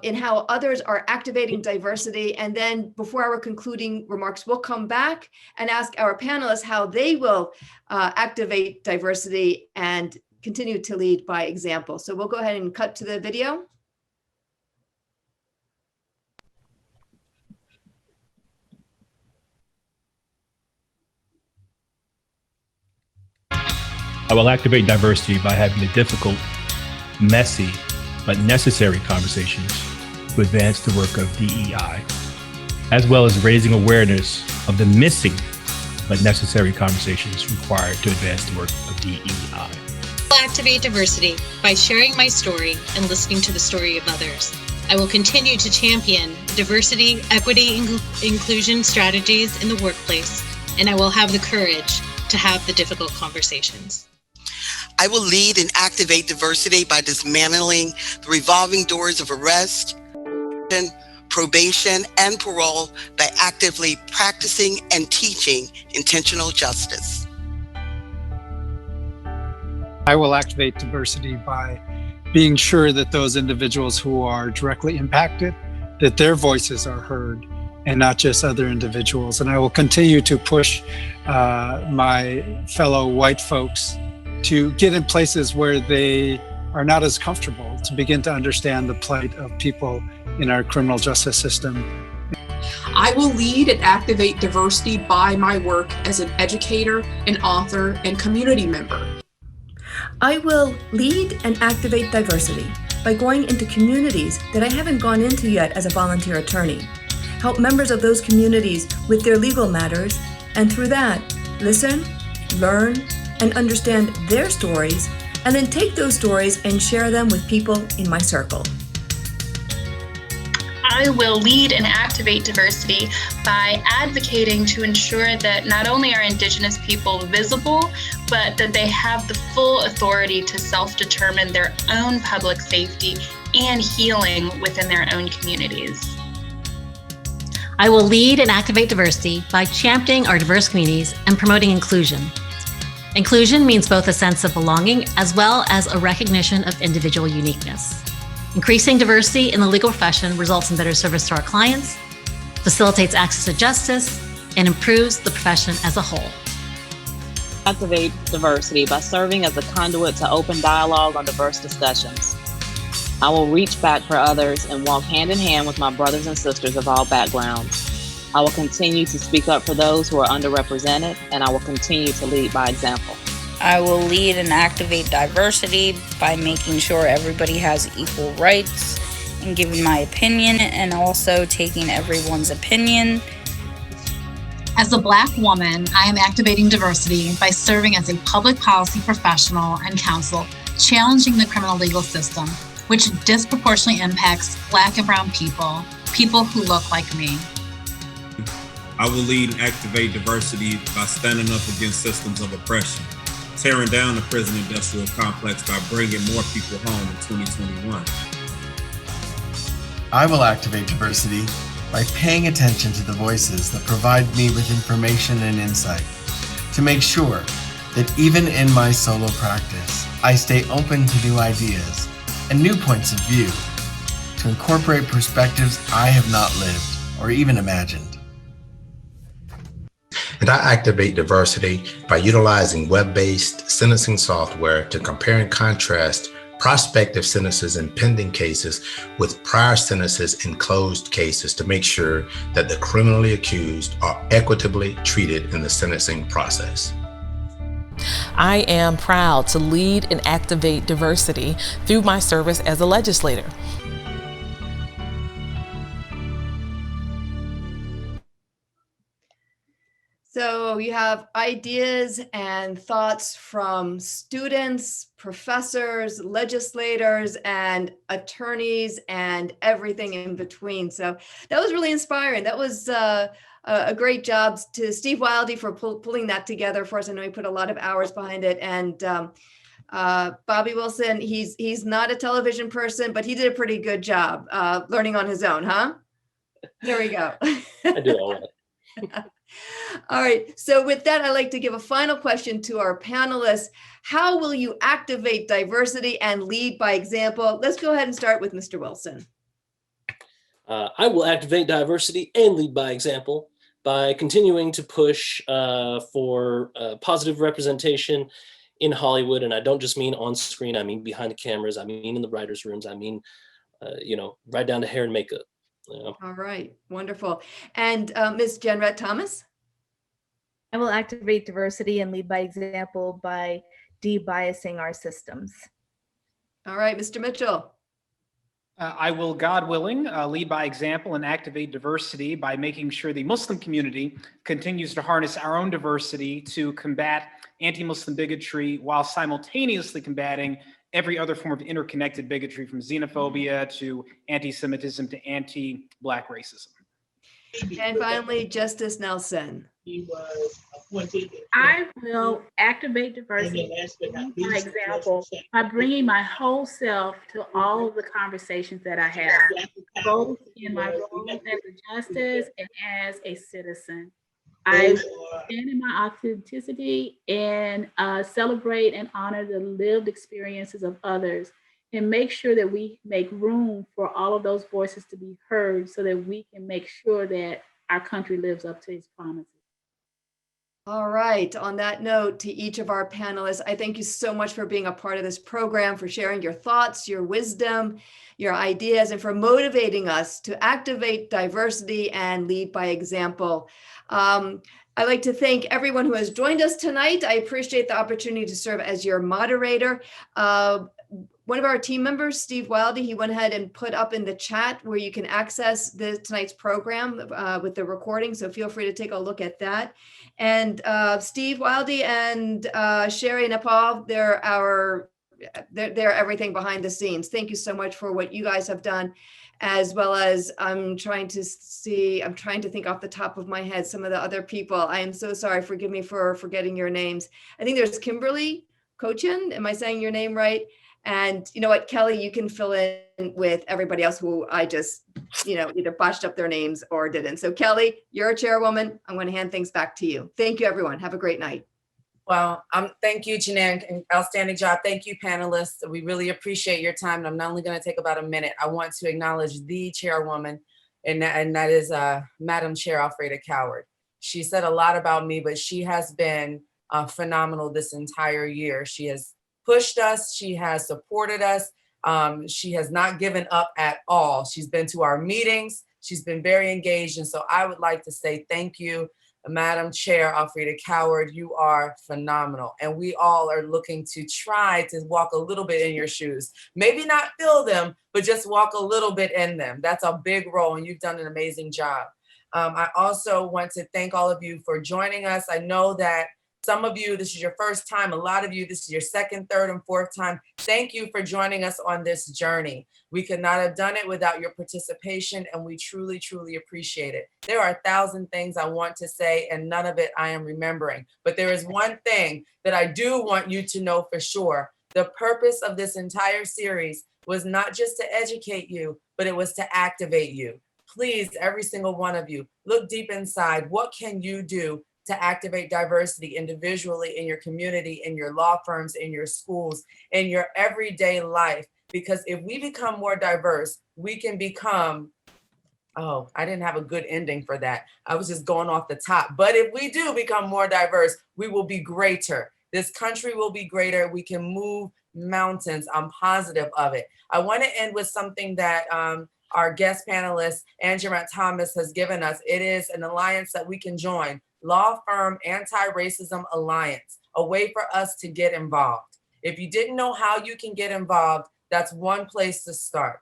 in how others are activating diversity. And then before our concluding remarks, we'll come back and ask our panelists how they will activate diversity and continue to lead by example. So we'll go ahead and cut to the video. I will activate diversity by having the difficult, messy, but necessary conversations to advance the work of DEI, as well as raising awareness of the missing but necessary conversations required to advance the work of DEI. I will activate diversity by sharing my story and listening to the story of others. I will continue to champion diversity, equity, and inclusion strategies in the workplace, and I will have the courage to have the difficult conversations. I will lead and activate diversity by dismantling the revolving doors of arrest, probation, and parole by actively practicing and teaching intentional justice. I will activate diversity by being sure that those individuals who are directly impacted, that their voices are heard and not just other individuals. And I will continue to push my fellow white folks to get in places where they are not as comfortable, to begin to understand the plight of people in our criminal justice system. I will lead and activate diversity by my work as an educator, an author, and community member. I will lead and activate diversity by going into communities that I haven't gone into yet as a volunteer attorney, help members of those communities with their legal matters, and through that, listen, learn, and understand their stories, and then take those stories and share them with people in my circle. I will lead and activate diversity by advocating to ensure that not only are Indigenous people visible, but that they have the full authority to self-determine their own public safety and healing within their own communities. I will lead and activate diversity by championing our diverse communities and promoting inclusion. Inclusion means both a sense of belonging as well as a recognition of individual uniqueness. Increasing diversity in the legal profession results in better service to our clients, facilitates access to justice, and improves the profession as a whole. Activate diversity by serving as a conduit to open dialogue on diverse discussions. I will reach back for others and walk hand in hand with my brothers and sisters of all backgrounds. I will continue to speak up for those who are underrepresented, and I will continue to lead by example. I will lead and activate diversity by making sure everybody has equal rights and giving my opinion and also taking everyone's opinion. As a Black woman, I am activating diversity by serving as a public policy professional and counsel, challenging the criminal legal system, which disproportionately impacts Black and brown people, people who look like me. I will lead and activate diversity by standing up against systems of oppression, tearing down the prison industrial complex by bringing more people home in 2021. I will activate diversity by paying attention to the voices that provide me with information and insight, to make sure that even in my solo practice, I stay open to new ideas and new points of view, to incorporate perspectives I have not lived or even imagined. And I activate diversity by utilizing web-based sentencing software to compare and contrast prospective sentences in pending cases with prior sentences in closed cases to make sure that the criminally accused are equitably treated in the sentencing process. I am proud to lead and activate diversity through my service as a legislator. So you have ideas and thoughts from students, professors, legislators, and attorneys, and everything in between. So that was really inspiring. That was a great job to Steve Wildy for pulling that together for us. I know he put a lot of hours behind it. And Bobby Wilson, he's not a television person, but he did a pretty good job learning on his own, huh? There we go. I do all right. All right. So with that, I'd like to give a final question to our panelists. How will you activate diversity and lead by example? Let's go ahead and start with Mr. Wilson. I will activate diversity and lead by example by continuing to push for positive representation in Hollywood. And I don't just mean on screen, I mean behind the cameras, I mean in the writers' rooms, I mean, right down to hair and makeup. All right, wonderful. And Ms. Jenrette-Thomas? I will activate diversity and lead by example by de-biasing our systems. All right, Mr. Mitchell. I will, God willing, lead by example and activate diversity by making sure the Muslim community continues to harness our own diversity to combat anti-Muslim bigotry while simultaneously combating every other form of interconnected bigotry, from xenophobia to anti-Semitism to anti-Black racism. And finally, Justice Nelson. I will activate diversity, for example, by bringing my whole self to all of the conversations that I have, both in my role as a justice and as a citizen. I stand in my authenticity and celebrate and honor the lived experiences of others, and make sure that we make room for all of those voices to be heard so that we can make sure that our country lives up to its promises. All right. On that note, to each of our panelists, I thank you so much for being a part of this program, for sharing your thoughts, your wisdom, your ideas, and for motivating us to activate diversity and lead by example. I'd like to thank everyone who has joined us tonight. I appreciate the opportunity to serve as your moderator. One of our team members, Steve Wildy, he went ahead and put up in the chat where you can access tonight's program with the recording. So feel free to take a look at that. And Steve Wildy and Sherry Nepal, they're everything behind the scenes. Thank you so much for what you guys have done, as well as I'm trying to think off the top of my head some of the other people. I am so sorry. Forgive me for forgetting your names. I think there's Kimberly Cochin. Am I saying your name right? And you know what, Kelly, you can fill in with everybody else who I just, either botched up their names or didn't. So Kelly, you're a chairwoman. I'm going to hand things back to you. Thank you, everyone. Have a great night. Well, thank you, Janaan. Outstanding job. Thank you, panelists. We really appreciate your time. And I'm not only going to take about a minute. I want to acknowledge the chairwoman, and that is Madam Chair Alfreda Coward. She said a lot about me, but she has been phenomenal this entire year. She has pushed us. She has supported us. She has not given up at all. She's been to our meetings. She's been very engaged. And so I would like to say thank you, Madam Chair Alfreda Coward. You are phenomenal. And we all are looking to try to walk a little bit in your shoes. Maybe not fill them, but just walk a little bit in them. That's a big role, and you've done an amazing job. I also want to thank all of you for joining us. I know that some of you, this is your first time. A lot of you, this is your second, third, and fourth time. Thank you for joining us on this journey. We could not have done it without your participation, and we truly, truly appreciate it. There are 1,000 things I want to say, and none of it I am remembering. But there is one thing that I do want you to know for sure. The purpose of this entire series was not just to educate you, but it was to activate you. Please, every single one of you, look deep inside. What can you do to activate diversity individually in your community, in your law firms, in your schools, in your everyday life? Because if we become more diverse, we can become, oh, I didn't have a good ending for that. I was just going off the top. But if we do become more diverse, we will be greater. This country will be greater. We can move mountains. I'm positive of it. I want to end with something that our guest panelist, Jenrette-Thomas, has given us. It is an alliance that we can join. Law Firm Anti-Racism Alliance, a way for us to get involved. If you didn't know how you can get involved, that's one place to start.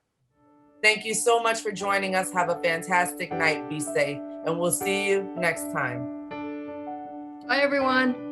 Thank you so much for joining us. Have a fantastic night. Be safe, and we'll see you next time. Bye, everyone.